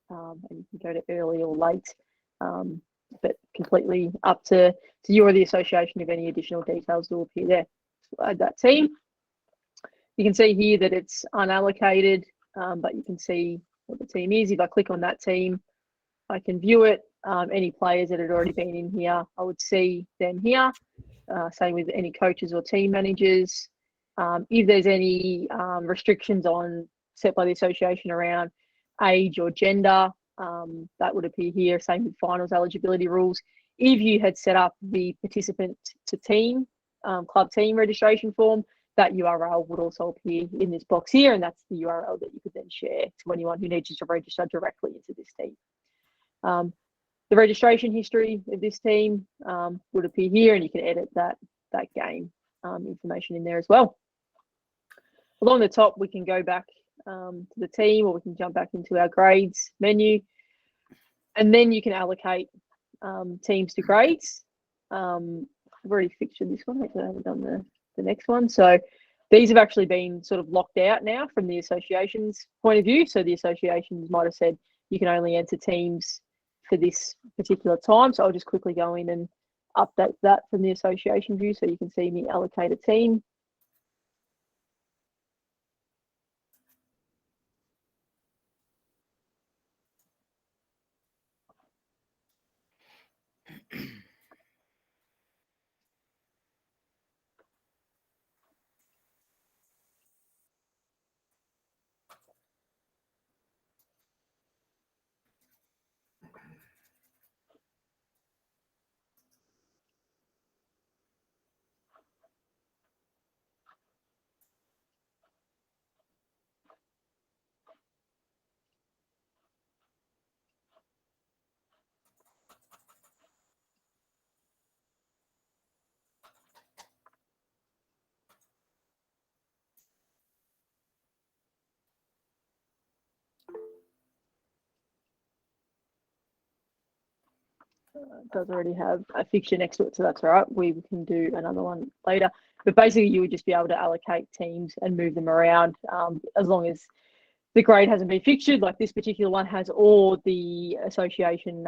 and you can go to early or late, but completely up to you or the association if any additional details will appear there. So add that team. You can see here that it's unallocated, but you can see what the team is. If I click on that team, I can view it. Any players that had already been in here, I would see them here. Same with any coaches or team managers. If there's any restrictions set by the association around age or gender, that would appear here. Same with finals eligibility rules. If you had set up the participant to team, club team registration form, that URL would also appear in this box here, and that's the URL that you could then share to anyone who needs you to register directly into this team. The registration history of this team would appear here, and you can edit that game information in there as well. Along the top, we can go back to the team, or we can jump back into our grades menu, and then you can allocate teams to grades. I've already fixtured this one, I haven't done the next one. So these have actually been sort of locked out now from the association's point of view. So the associations might have said you can only enter teams for this particular time. So I'll just quickly go in and update that from the association view so you can see me allocate a team. It does already have a fixture next to it, so that's all right. We can do another one later. But basically, you would just be able to allocate teams and move them around as long as the grade hasn't been fixtured, like this particular one has, or the association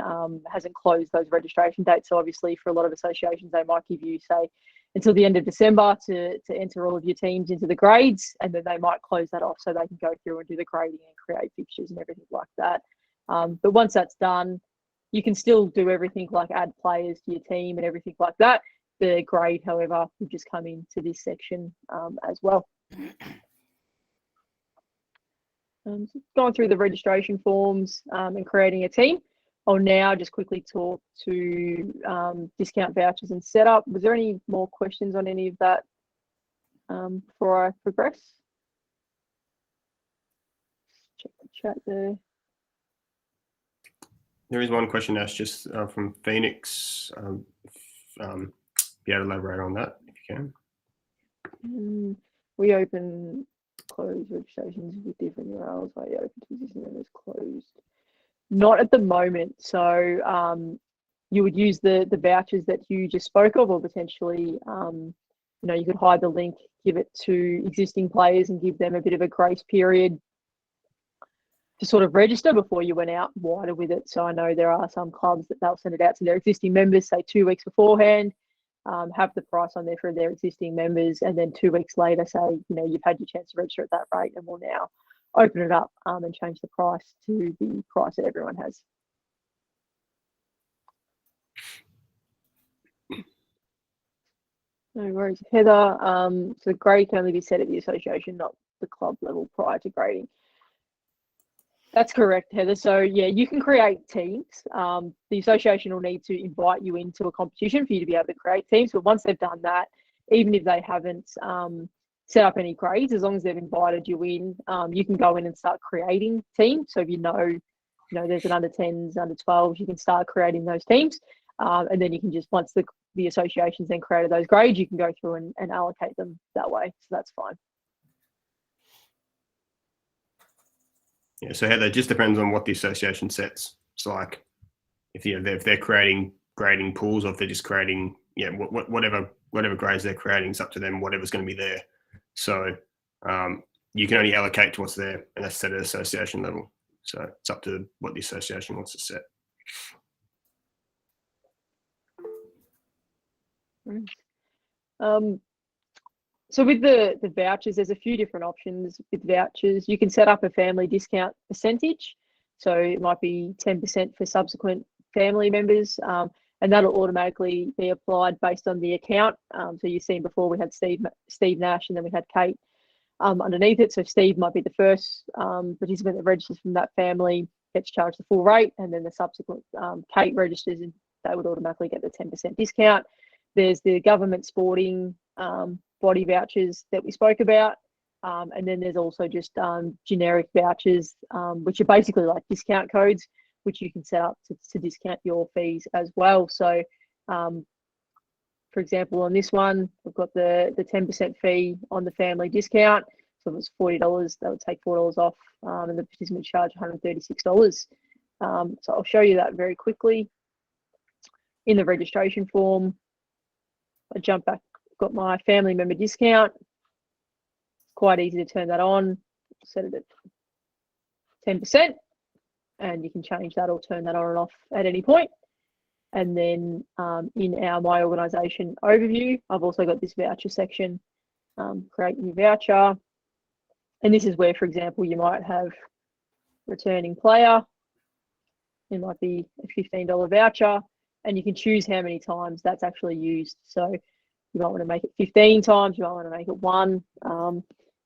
hasn't closed those registration dates. So obviously, for a lot of associations, they might give you, say, until the end of December to enter all of your teams into the grades, and then they might close that off so they can go through and do the grading and create fixtures and everything like that. But once that's done, you can still do everything like add players to your team and everything like that. The grade, however, will just come into this section as well. So going through the registration forms and creating a team, I'll now just quickly talk to discount vouchers and setup. Was there any more questions on any of that before I progress? Check the chat there. There is one question that's just from Phoenix. Be able to elaborate on that if you can. We open closed registrations with different URLs. Like open to existing members, closed. Not at the moment. So you would use the vouchers that you just spoke of, or potentially, you could hide the link, give it to existing players, and give them a bit of a grace period to sort of register before you went out wider with it. So I know there are some clubs that they'll send it out to their existing members, say 2 weeks beforehand, have the price on there for their existing members, and then 2 weeks later say, you've had your chance to register at that rate, and we'll now open it up and change the price to the price that everyone has. No worries, Heather. So grade can only be set at the association, not the club level prior to grading. That's correct, Heather. So yeah, you can create teams. The association will need to invite you into a competition for you to be able to create teams. But once they've done that, even if they haven't set up any grades, as long as they've invited you in, you can go in and start creating teams. So if you know there's an under 10s, under 12s, you can start creating those teams. And then you can just, once the association's then created those grades, you can go through and allocate them that way. So that's fine. Yeah, so Heather, it just depends on what the association sets. So like if they're creating grading pools, or if they're just creating, whatever grades they're creating, it's up to them, whatever's going to be there. So you can only allocate to what's there, and that's set at association level. So it's up to what the association wants to set. So with the vouchers, there's a few different options with vouchers. You can set up a family discount percentage. So it might be 10% for subsequent family members, and that'll automatically be applied based on the account. So you've seen before we had Steve Nash, and then we had Kate underneath it. So Steve might be the first participant that registers from that family, gets charged the full rate, and then the subsequent Kate registers, and they would automatically get the 10% discount. There's the government sporting body vouchers that we spoke about. And then there's also just generic vouchers, which are basically like discount codes, which you can set up to discount your fees as well. So, for example, on this one, we've got the 10% fee on the family discount. So if it's $40, that would take $4 off, and the participant charge $136. So I'll show you that very quickly. In the registration form, I jump back, got my family member discount. Quite easy to turn that on, set it at 10%, and you can change that or turn that on and off at any point. And then in our My Organisation overview, I've also got this voucher section, create new voucher. And this is where, for example, you might have returning player. It might be a $15 voucher, and you can choose how many times that's actually used. So you might want to make it 15 times, you might want to make it 1.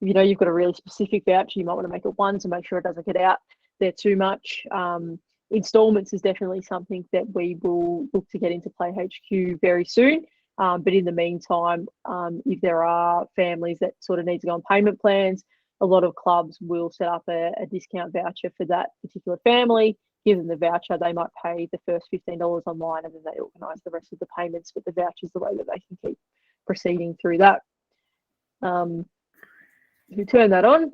If you know you've got a really specific voucher, you might want to make it 1 to make sure it doesn't get out there too much. Installments is definitely something that we will look to get into PlayHQ very soon. But in the meantime, if there are families that sort of need to go on payment plans, a lot of clubs will set up a discount voucher for that particular family, give them the voucher, they might pay the first $15 online, and then they organise the rest of the payments, but the voucher's the way that they can keep proceeding through that. If you turn that on,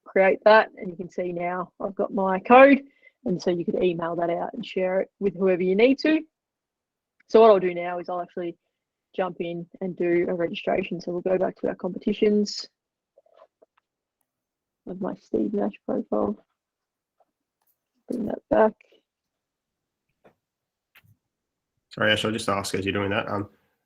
create that, and you can see now I've got my code, And so you could email that out and share it with whoever you need to. So what I'll do now is I'll actually jump in and do a registration. So we'll go back to our competitions of my Steve Nash profile. Bring that back. Sorry, Ash, I'll just ask as you're doing that.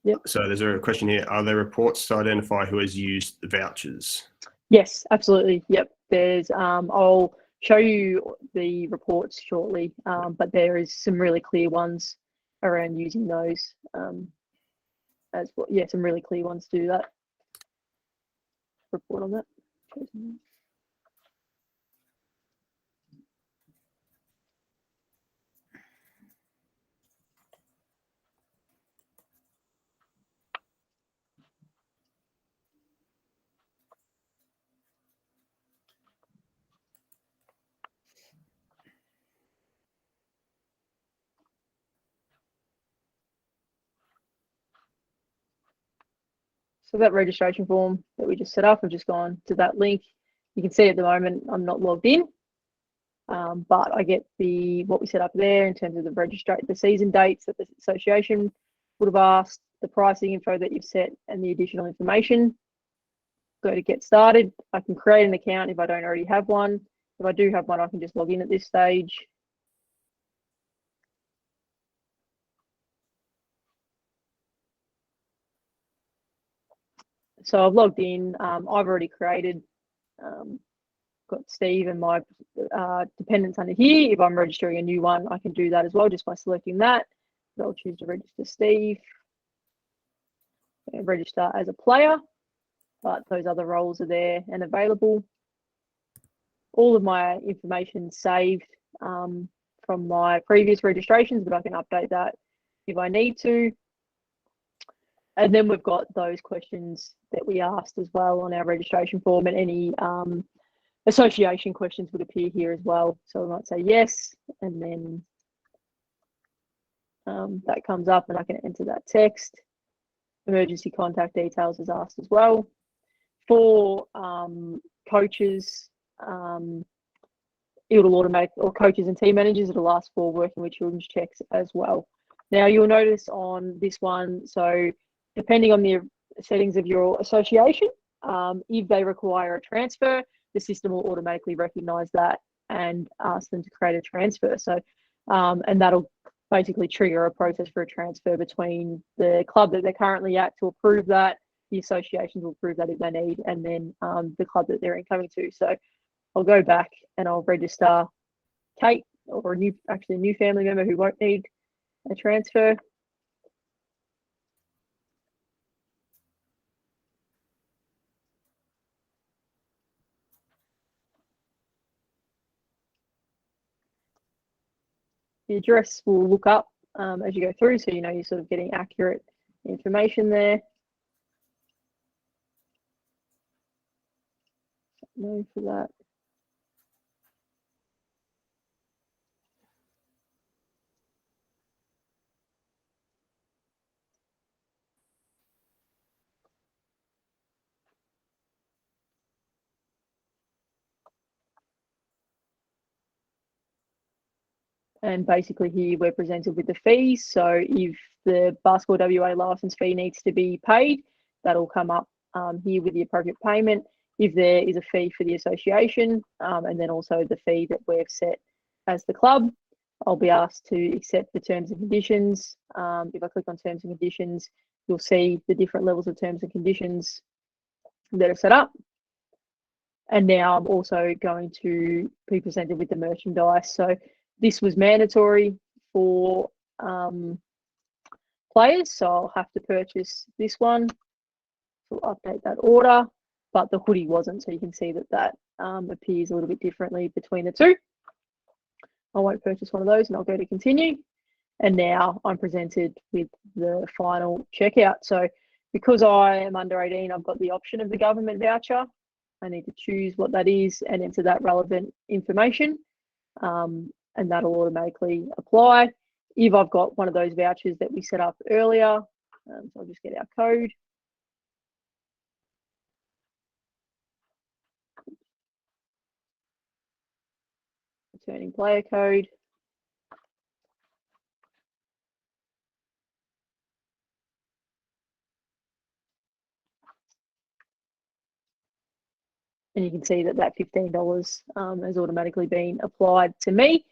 Yep. So there's a question here. Are there reports to identify who has used the vouchers? Yes, absolutely. Yep. There's I'll show you the reports shortly, but there is some really clear ones around using those as well. Yeah, some really clear ones to do that. Report on that. So that registration form that we just set up, I've just gone to that link. You can see at the moment I'm not logged in, but I get what we set up there in terms of the season dates that the association would have asked, the pricing info that you've set, and the additional information. Go to get started. I can create an account if I don't already have one. If I do have one, I can just log in at this stage. So I've logged in. I've already created, got Steve and my dependents under here. If I'm registering a new one, I can do that as well just by selecting that. So I'll choose to register Steve. And register as a player, but those other roles are there and available. All of my information saved from my previous registrations, but I can update that if I need to. And then we've got those questions that we asked as well on our registration form, and any association questions would appear here as well. So I might say yes, and then that comes up and I can enter that text. Emergency contact details is asked as well. For coaches, it'll automatic, or coaches and team managers, it'll ask for working with children's checks as well. Now you'll notice on this one, so depending on the settings of your association, if they require a transfer, the system will automatically recognize that and ask them to create a transfer. So, and that'll basically trigger a process for a transfer between the club that they're currently at to approve that. The associations will approve that if they need, and then the club that they're incoming to. So I'll go back and I'll register Kate, or a new family member who won't need a transfer. The address will look up as you go through, so you know you're sort of getting accurate information there. No for that. And basically here we're presented with the fees. So if the Basketball WA license fee needs to be paid, that'll come up here with the appropriate payment. If there is a fee for the association, and then also the fee that we've set as the club, I'll be asked to accept the terms and conditions. If I click on terms and conditions, you'll see the different levels of terms and conditions that are set up. And now I'm also going to be presented with the merchandise. So this was mandatory for players, so I'll have to purchase this one. So I'll update that order, but the hoodie wasn't, so you can see that appears a little bit differently between the two. I won't purchase one of those, and I'll go to continue. And now I'm presented with the final checkout. So because I am under 18, I've got the option of the government voucher. I need to choose what that is and enter that relevant information. And that'll automatically apply. If I've got one of those vouchers that we set up earlier, so I'll just get our code. returning player code. And you can see that that $15 has automatically been applied to me.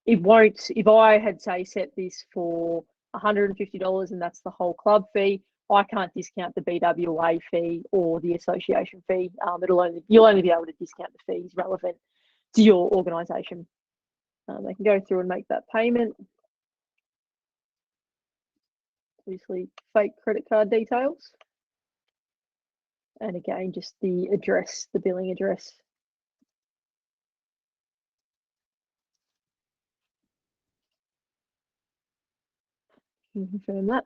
It won't, if I had, say, set this for $150 and that's the whole club fee, I can't discount the BWA fee or the association fee. You'll only be able to discount the fees relevant to your organisation. They can go through and make that payment. Obviously, fake credit card details. And again, just the address, the billing address. Can confirm that.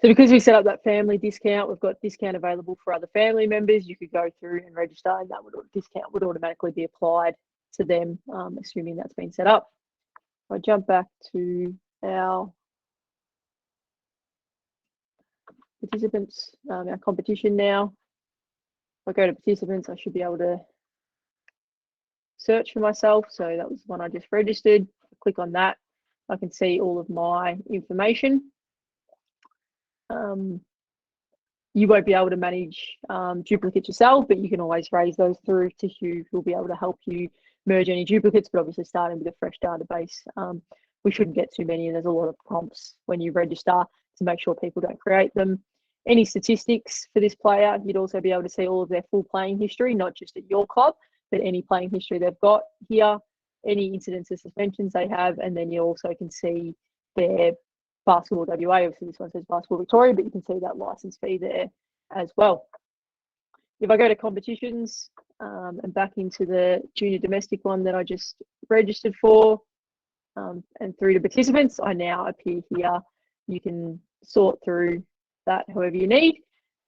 So because we set up that family discount, we've got discount available for other family members. You could go through and register, and that discount would automatically be applied to them, assuming that's been set up. I'll jump back to our participants, our competition now. If I go to participants, I should be able to search for myself. So that was the one I just registered. Click on that. I can see all of my information. You won't be able to manage duplicates yourself, but you can always raise those through to Hugh, who'll be able to help you merge any duplicates, but obviously starting with a fresh database. We shouldn't get too many, and there's a lot of prompts when you register to make sure people don't create them. Any statistics for this player, you'd also be able to see all of their full playing history, not just at your club, but any playing history they've got here, any incidents or suspensions they have, and then you also can see their Basketball WA. Obviously this one says Basketball Victoria, but you can see that license fee there as well. If I go to competitions and back into the junior domestic one that I just registered for, and through to participants, I now appear here. You can sort through that however you need.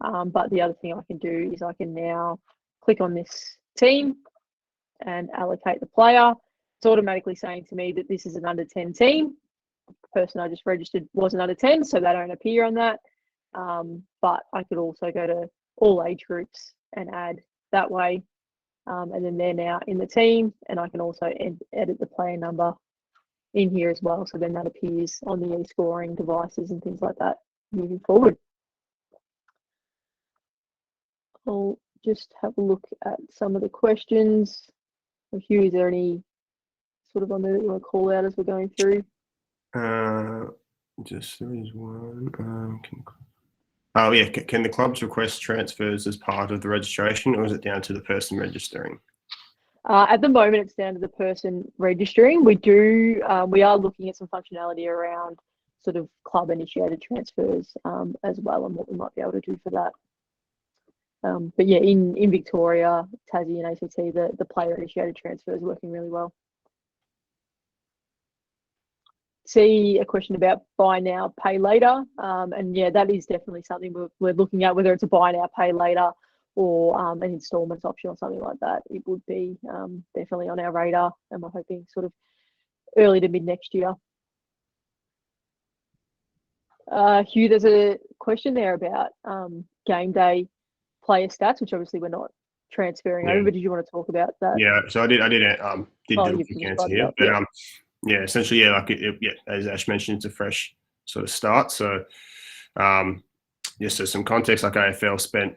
But the other thing I can do is I can now click on this team and allocate the player. It's automatically saying to me that this is an under 10 team. The person I just registered wasn't under 10, so they don't appear on that. But I could also go to all age groups and add that way. And then they're now in the team, and I can also edit the player number in here as well. So then that appears on the e-scoring devices and things like that moving forward. I'll just have a look at some of the questions. Hugh, is there any sort of on there that you want to call out as we're going through? Just there is one. Can the clubs request transfers as part of the registration, or is it down to the person registering? At the moment, it's down to the person registering. We are looking at some functionality around sort of club initiated transfers as well, and what we might be able to do for that. But yeah, in Victoria, Tassie and ACT, the player initiated transfer is working really well. See a question about buy now, pay later. And yeah, that is definitely something we're looking at, whether it's a buy now, pay later or an installments option or something like that. It would be definitely on our radar, and we're hoping sort of early to mid next year. Hugh, there's a question there about game day player stats, which obviously we're not transferring over, but did you want to talk about that? Yeah, so I did do a quick answer here, but yeah, essentially, yeah, like as Ash mentioned, it's a fresh sort of start. So, just so some context, like AFL spent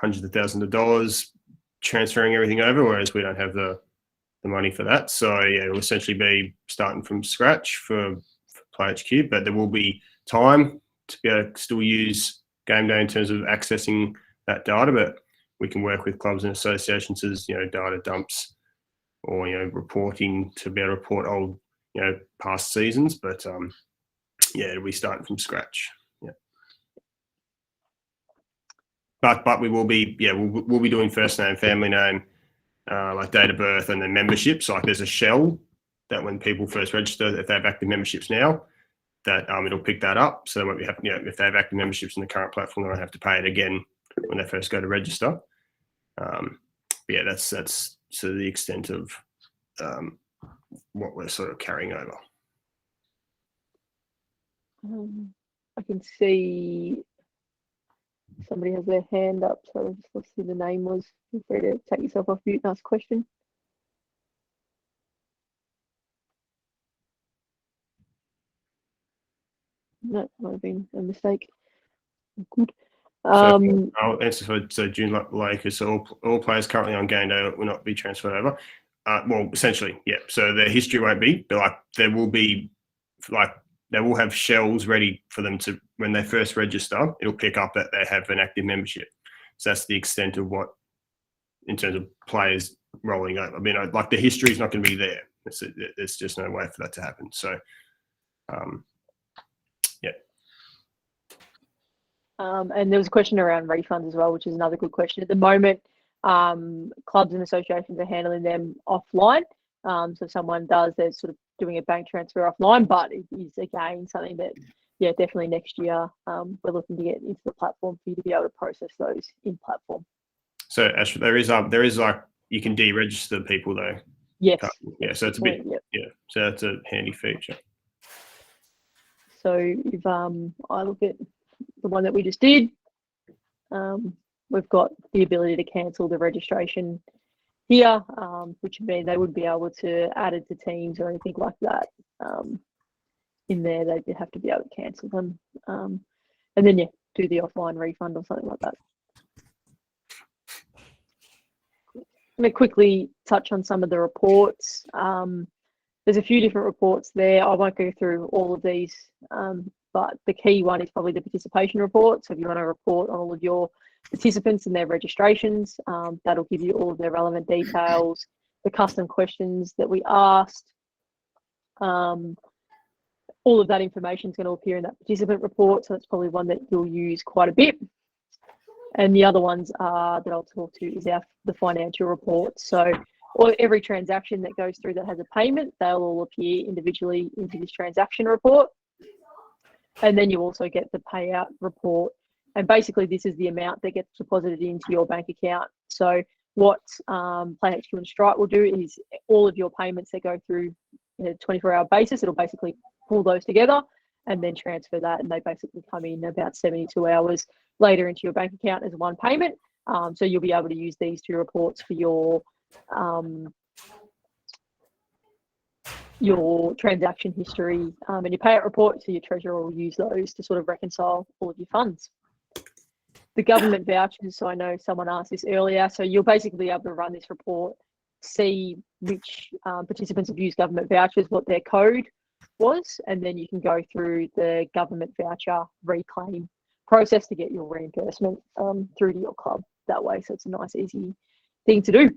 hundreds of thousands of dollars transferring everything over, whereas we don't have the money for that. So yeah, it'll essentially be starting from scratch for PlayHQ, but there will be time to be able to still use game day in terms of accessing that data, but we can work with clubs and associations as data dumps or reporting to be able to report old past seasons, but yeah, it'll be starting from scratch. Yeah, but we will be we'll be doing first name, family name, like date of birth, and then memberships. Like there's a shell that when people first register, if they have active memberships now, that it'll pick that up. So when we have if they have active memberships in the current platform, they don't have to pay it again when they first go to register. Yeah, that's to the extent of what we're sort of carrying over. I can see Somebody has their hand up, so let's see the name was. Feel free to take yourself off mute and ask a question. No, might have been a mistake. Good. So I'll answer for June Lakers. So all players currently on game day will not be transferred over. Well, essentially, yeah. So their history won't be, but like there will be, like they will have shells ready for them to when they first register. It'll pick up that they have an active membership. So that's the extent of what, in terms of players rolling over. I mean, like the history is not going to be there. There's just no way for that to happen. So, yeah. And there was a question around refunds as well, which is another good question. At the moment, clubs and associations are handling them offline. So if someone does, they're sort of doing a bank transfer offline, but it is again something that, yeah, definitely next year we're looking to get into the platform for you to be able to process those in platform. So Ash, there is like you can deregister people though. Yes. Yeah. So it's a bit. Yep. Yeah. So that's a handy feature. So if I look at the one that we just did, we've got the ability to cancel the registration here, which would mean they would be able to add it to teams or anything like that. In there, they'd have to be able to cancel them, and then yeah, do the offline refund or something like that. I'm going to quickly touch on some of the reports. There's a few different reports there. I won't go through all of these, but the key one is probably the participation report. So if you want to report on all of your participants and their registrations, that'll give you all of their relevant details, the custom questions that we asked. All of that information is going to appear in that participant report. So that's probably one that you'll use quite a bit. And the other ones that I'll talk to is the financial report. So every transaction that goes through that has a payment, they'll all appear individually into this transaction report. And then you also get the payout report. And basically this is the amount that gets deposited into your bank account. So what PlayHQ and Stripe will do is all of your payments that go through in a 24-hour basis, it'll basically pull those together and then transfer that. And they basically come in about 72 hours later into your bank account as one payment. So you'll be able to use these two reports for your transaction history and your payout report. So your treasurer will use those to sort of reconcile all of your funds. The government vouchers, so I know someone asked this earlier, so you'll basically be able to run this report, see which participants have used government vouchers, what their code was, and then you can go through the government voucher reclaim process to get your reimbursement through to your club that way. So it's a nice, easy thing to do.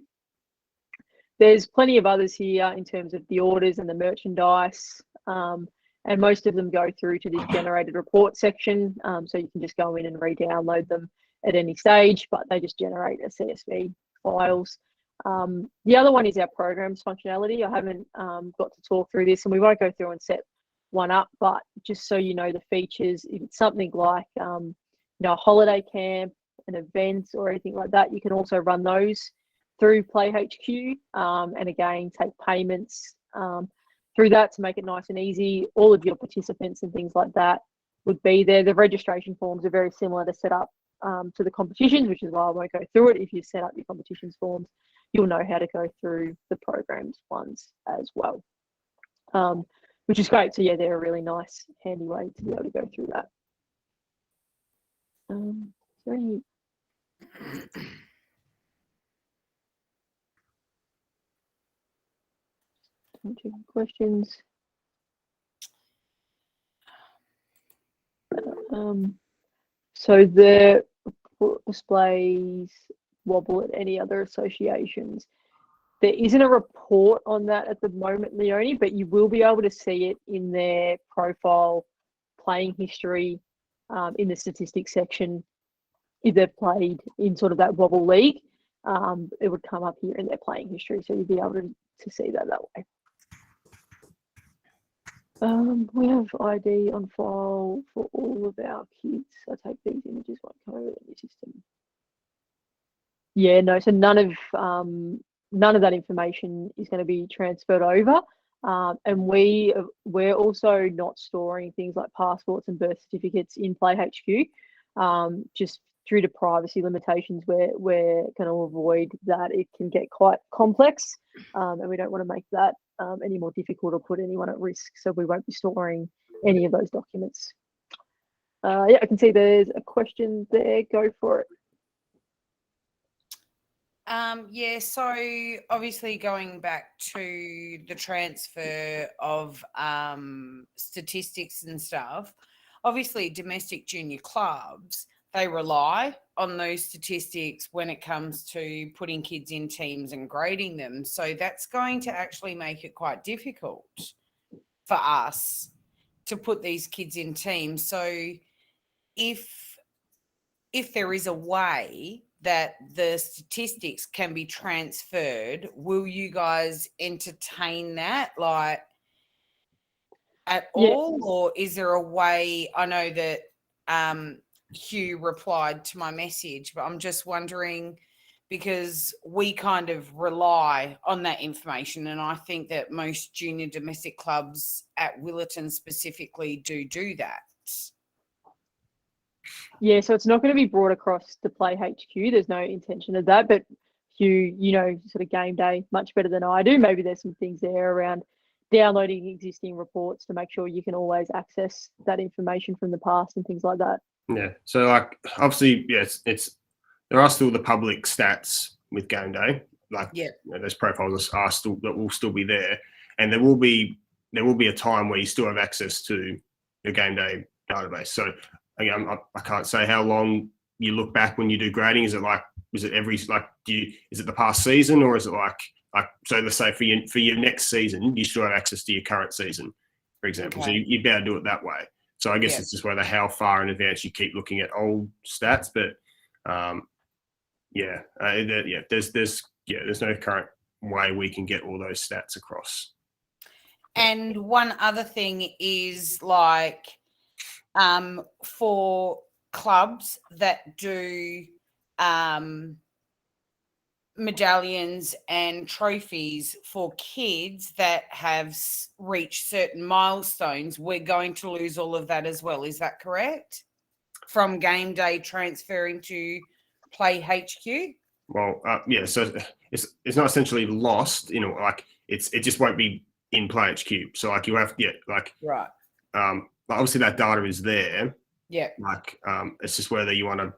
There's plenty of others here in terms of the orders and the merchandise, and most of them go through to this generated report section. So you can just go in and re-download them at any stage, but they just generate a CSV files. The other one is our programs functionality. I haven't got to talk through this, and we won't go through and set one up, but just so you know the features, if it's something like a holiday camp, an event or anything like that, you can also run those through PlayHQ, and again take payments through that to make it nice and easy. All of your participants and things like that would be there. The registration forms are very similar to set up to the competitions, which is why I won't go through it. If you set up your competitions forms, you'll know how to go through the programs ones as well, which is great. So yeah, they're a really nice, handy way to be able to go through that. Is there any questions? So the report displays wobble at any other associations. There isn't a report on that at the moment, Leonie, but you will be able to see it in their profile playing history in the statistics section. If they've played in sort of that wobble league, it would come up here in their playing history. So you'd be able to see that way. We have ID on file for all of our kids. I take these images, won't come over the system. Yeah, no, so none of that information is going to be transferred over. And we're also not storing things like passports and birth certificates in PlayHQ, just due to privacy limitations, we're going to avoid that. It can get quite complex, and we don't want to make that any more difficult or put anyone at risk. So we won't be storing any of those documents. Yeah, I can see there's a question there. Go for it. Yeah, so obviously going back to the transfer of statistics and stuff, obviously domestic junior clubs, they rely on those statistics when it comes to putting kids in teams and grading them. So that's going to actually make it quite difficult for us to put these kids in teams. So if there is a way that the statistics can be transferred, will you guys entertain that, like, at all? Or is there a way? I know that Hugh replied to my message, but I'm just wondering, because we kind of rely on that information, and I think that most junior domestic clubs at Willetton specifically do that. Yeah, so it's not going to be brought across to PlayHQ. There's no intention of that. But Hugh, you know, sort of game day much better than I do. Maybe there's some things there around downloading existing reports to make sure you can always access that information from the past and things like that. Yeah. So like obviously, yes, there are still the public stats with game day. Like Yeah. you know, those profiles are still that will still be there, and there will be a time where you still have access to your game day database. So again, I can't say how long you look back when you do grading. Is it the past season, or is it like so let's say for your next season you still have access to your current season, for example. Okay. So you'd be able to do it that way. So I guess it's just whether how far in advance you keep looking at old stats, but there's no current way we can get all those stats across. And one other thing is, like, for clubs that do medallions and trophies for kids that have reached certain milestones, we're going to lose all of that as well. Is that correct? From game day transferring to PlayHQ? Well, yeah. So it's not essentially lost. You know, like it just won't be in PlayHQ. So like you have Right. Obviously that data is there. Yeah. Like it's just whether you want to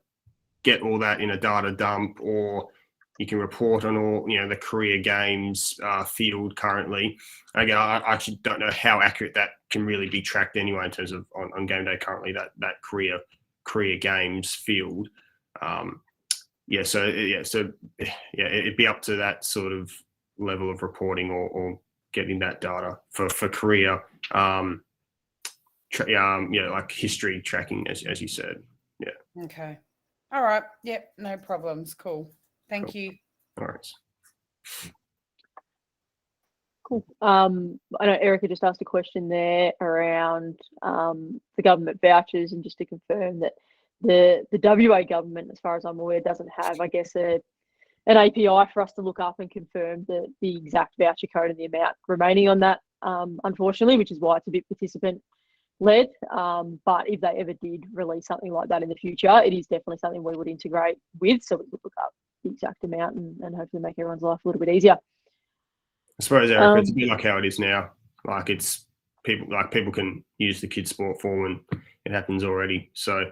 get all that in a data dump, or you can report on all, you know, the career games field currently. Again, I actually don't know how accurate that can really be tracked anyway in terms of on game day currently, that career games field. It'd be up to that sort of level of reporting or getting that data for career, like history tracking, as you said. Yeah. Okay. All right. Yep. No problems. Cool. Thank you. All right. Cool. I know Erica just asked a question there around the government vouchers, and just to confirm that the WA government, as far as I'm aware, doesn't have, I guess, an API for us to look up and confirm the exact voucher code and the amount remaining on that, unfortunately, which is why it's a bit participant-led. But if they ever did release something like that in the future, it is definitely something we would integrate with, so we would look up the exact amount and hopefully make everyone's life a little bit easier. I suppose, Eric, it's a bit like how it is now. Like it's people can use the kids sport form and it happens already. So,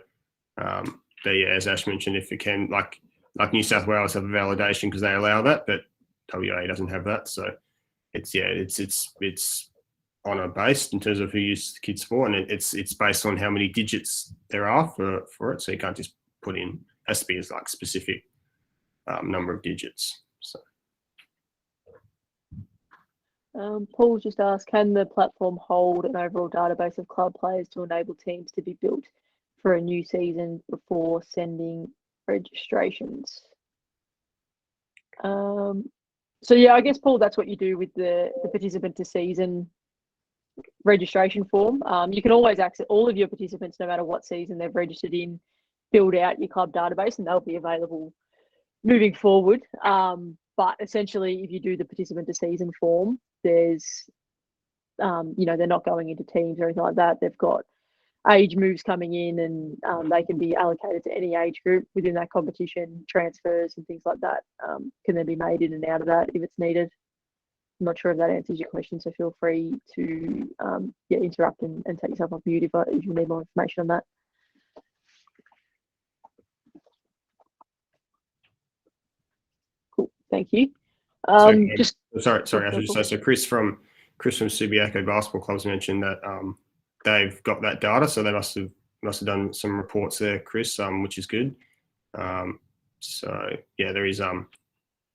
as Ash mentioned, if it can, like New South Wales have a validation because they allow that, but WA doesn't have that. So it's honour based in terms of who uses the kids sport, and it's based on how many digits there are for it. So you can't just put in, has to be as like specific number of digits. So. Paul just asked, can the platform hold an overall database of club players to enable teams to be built for a new season before sending registrations? So yeah, I guess, Paul, that's what you do with the participant to season registration form. You can always access all of your participants, no matter what season they've registered in, build out your club database, and they'll be available moving forward. But essentially, if you do the participant to season form, there's, they're not going into teams or anything like that. They've got age moves coming in, and they can be allocated to any age group within that competition. Transfers and things like that can then be made in and out of that if it's needed. I'm not sure if that answers your question, so feel free to interrupt and take yourself off mute if you need more information on that. Cool, thank you. Sorry, I should just say, so Chris from Subiaco Basketball Club's mentioned that they've got that data, so they must have done some reports there, Chris, which is good. So yeah, there is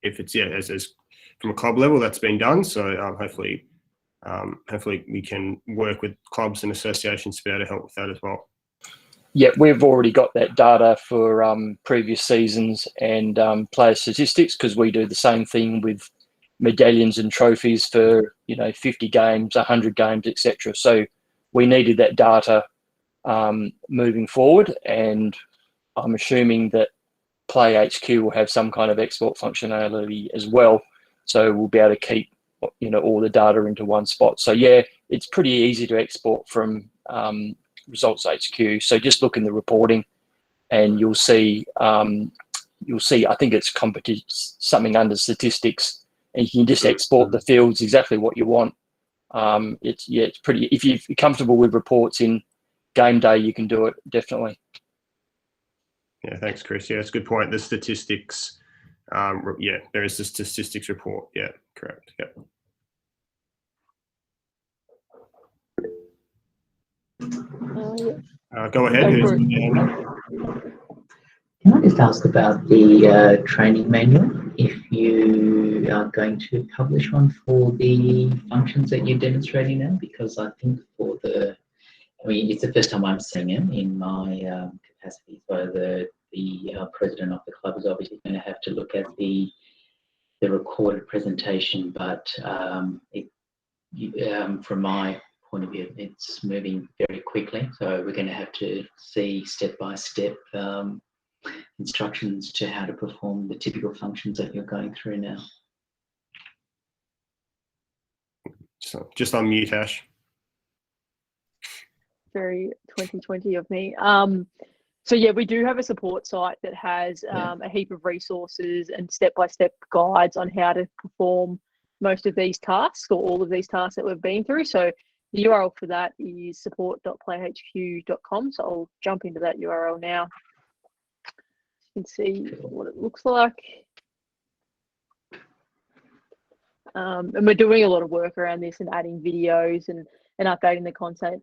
if it's as from a club level that's been done. So hopefully we can work with clubs and associations to be able to help with that as well. Yeah, we've already got that data for previous seasons and player statistics, because we do the same thing with medallions and trophies for 50 games, 100 games, etc. So we needed that data moving forward, and I'm assuming that PlayHQ will have some kind of export functionality as well. So we'll be able to keep all the data into one spot. So yeah, it's pretty easy to export from Results HQ. So just look in the reporting, and you'll see. I think it's something under statistics, and you can just export the fields exactly what you want. It's pretty. If you're comfortable with reports in game day, you can do it definitely. Yeah, thanks, Chris. Yeah, it's a good point. The statistics. There is the statistics report. Yeah, correct. Yeah. Go ahead. Can I just ask about the training manual? If you are going to publish one for the functions that you're demonstrating now, because I think it's the first time I'm seeing it in my capacity. So the president of the club is obviously going to have to look at the recorded presentation, but from my point of view, it's moving very quickly. So we're going to have to see step-by-step instructions to how to perform the typical functions that you're going through now. So just on mute, Ash. Very 2020 of me. So yeah, we do have a support site that has a heap of resources and step-by-step guides on how to perform most of these tasks, or all of these tasks that we've been through. So the URL for that is support.playhq.com. So I'll jump into that URL now. You can see what it looks like. And we're doing a lot of work around this and adding videos and updating the content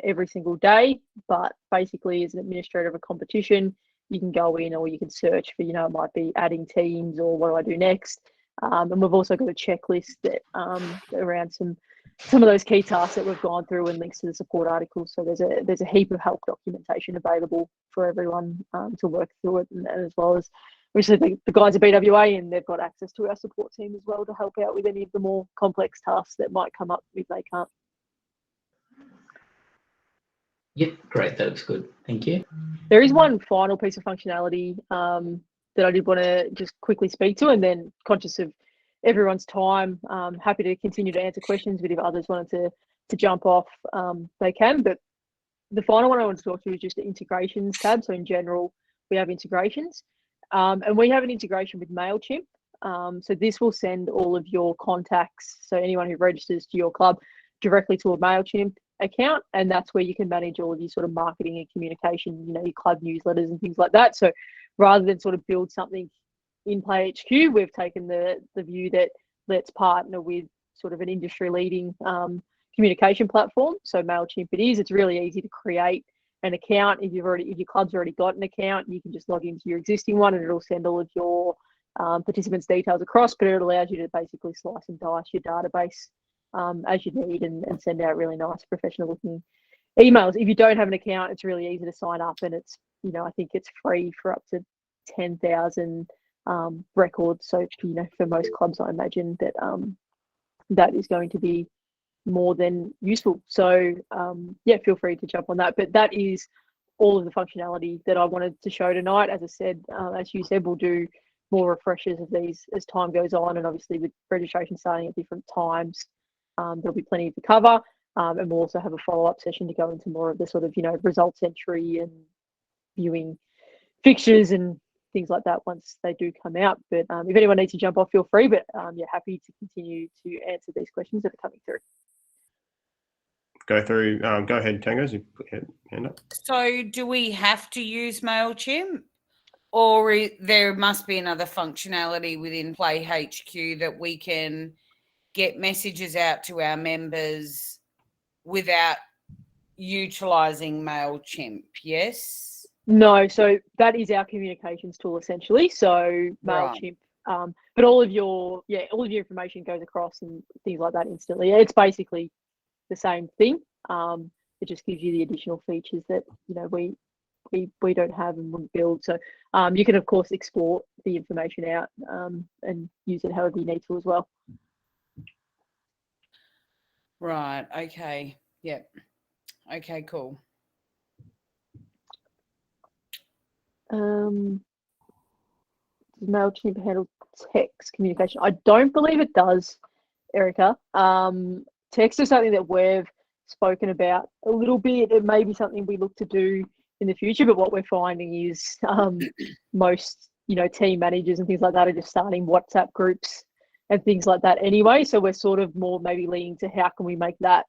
every single day. But basically, as an administrator of a competition, you can go in, or you can search for, it might be adding teams, or what do I do next? And we've also got a checklist that around some of those key tasks that we've gone through, and links to the support articles. So there's a heap of help documentation available for everyone to work through it, and as well as obviously the guys at BWA, and they've got access to our support team as well to help out with any of the more complex tasks that might come up if they can't. Yep, great. That looks good. Thank you. There is one final piece of functionality that I did want to just quickly speak to, and then conscious of everyone's time, happy to continue to answer questions, but if others wanted to jump off, they can. But the final one I want to talk to is just the integrations tab. So in general, we have integrations, and we have an integration with MailChimp. So this will send all of your contacts, so anyone who registers to your club, directly to a MailChimp account, and that's where you can manage all of your sort of marketing and communication, your club newsletters and things like that. So rather than sort of build something in PlayHQ, we've taken the view that let's partner with sort of an industry leading communication platform. So MailChimp it's really easy to create an account. If your club's already got an account, you can just log into your existing one, and it'll send all of your participants' details across, but it allows you to basically slice and dice your database as you need, and send out really nice professional looking emails. If you don't have an account, it's really easy to sign up, and it's I think it's free for up to 10,000 records. So for most clubs, I imagine that that is going to be more than useful. So yeah, feel free to jump on that. But that is all of the functionality that I wanted to show tonight. As I said, as you said, we'll do more refreshers of these as time goes on, and obviously with registration starting at different times, there'll be plenty to cover. And we'll also have a follow-up session to go into more of the sort of, results entry and viewing fixtures and things like that once they do come out. But if anyone needs to jump off, feel free. But happy to continue to answer these questions that are coming through. Go through. Go ahead, Tangos. You put your hand up. So do we have to use MailChimp, or there must be another functionality within PlayHQ that we can get messages out to our members without utilising MailChimp? Yes? No, so that is our communications tool essentially. So MailChimp, but all of your information goes across and things like that instantly. It's basically the same thing. It just gives you the additional features that we don't have and wouldn't build. So you can of course export the information out and use it however you need to as well. Right. Okay. Yep. Okay. Cool. Does MailChimp handle text communication? I don't believe it does, Erica. Text is something that we've spoken about a little bit. It may be something we look to do in the future, but what we're finding is most team managers and things like that are just starting WhatsApp groups and things like that anyway. So we're sort of more maybe leaning to how can we make that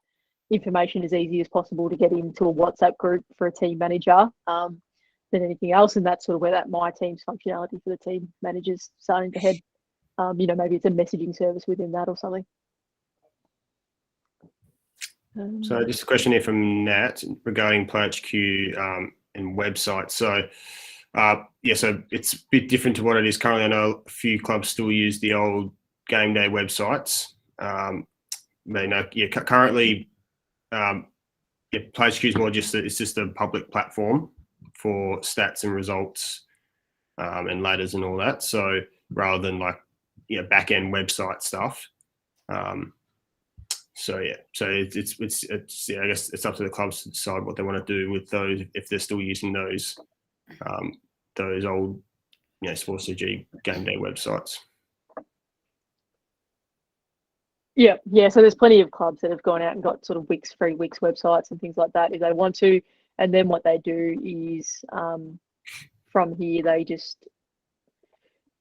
information as easy as possible to get into a WhatsApp group for a team manager than anything else. And that's sort of where that My Teams functionality for the team managers starting to head. Maybe it's a messaging service within that or something. So just a question here from Nat regarding PlayHQ and websites. So so it's a bit different to what it is currently. I know a few clubs still use the old game day websites. Currently, PlayHQ is more it's just a public platform for stats and results and ladders and all that. So rather than back end website stuff. So it's I guess it's up to the clubs to decide what they want to do with those if they're still using those old Sports CG game day websites. Yeah. So there's plenty of clubs that have gone out and got sort of free Wix websites and things like that if they want to. And then what they do is from here they just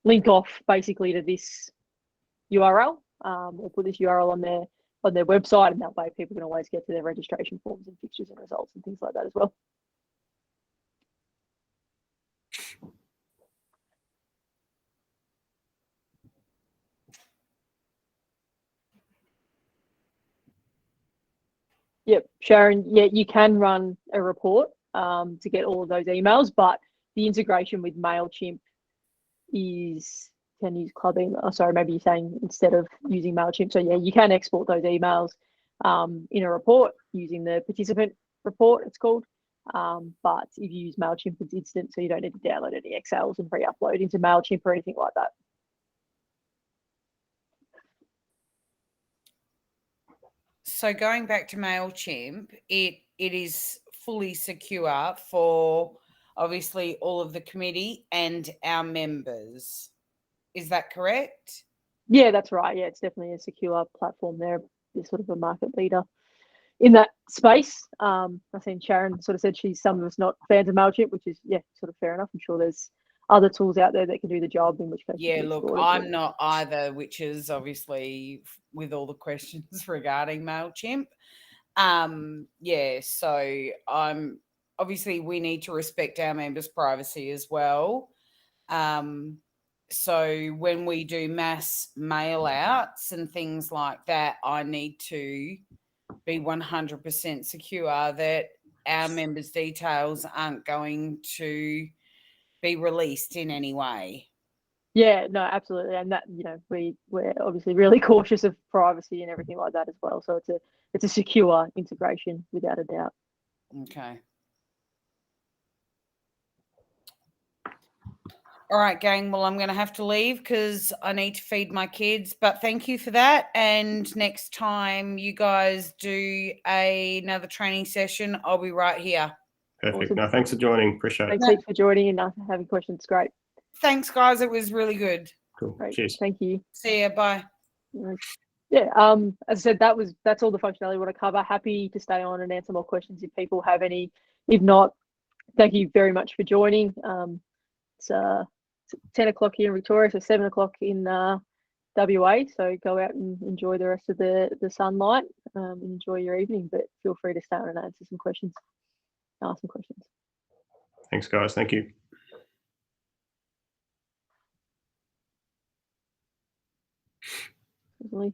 link off basically to this URL or put this URL on their website, and that way people can always get to their registration forms and fixtures and results and things like that as well. Yep, Sharon, you can run a report to get all of those emails, but the integration with MailChimp can use club email. Oh, sorry, maybe you're saying instead of using MailChimp. So you can export those emails in a report using the participant report, it's called. But if you use MailChimp, it's instant, so you don't need to download any Excels and re-upload into MailChimp or anything like that. So going back to MailChimp, it is fully secure for obviously all of the committee and our members. Is that correct? Yeah, that's right. Yeah, it's definitely a secure platform there. They're sort of a market leader in that space. I've seen Sharon sort of said she's some of us not fans of MailChimp, which is, sort of fair enough. I'm sure there's other tools out there that can do the job, in which case. Yeah, look, I'm not either, which is obviously with all the questions regarding MailChimp. So I'm obviously we need to respect our members' privacy as well. So when we do mass mail outs and things like that, I need to be 100% secure that our members' details aren't going to be released in any way. Yeah, no, absolutely. And that, we're obviously really cautious of privacy and everything like that as well. So it's a secure integration without a doubt. Okay. All right, gang. Well, I'm going to have to leave because I need to feed my kids. But thank you for that. And next time you guys do another training session, I'll be right here. Perfect. Awesome. No, thanks for joining. Appreciate it. Thanks for joining and having questions. Great. Thanks, guys. It was really good. Cool. Great. Cheers. Thank you. See ya. Bye. Yep. Yeah, as I said, that's all the functionality I want to cover. Happy to stay on and answer more questions if people have any. If not, thank you very much for joining. It's 10 o'clock here in Victoria, so 7 o'clock in WA. So go out and enjoy the rest of the sunlight. Enjoy your evening, but feel free to stay on and answer some questions. Ask some questions. Thanks, guys. Thank you. Really.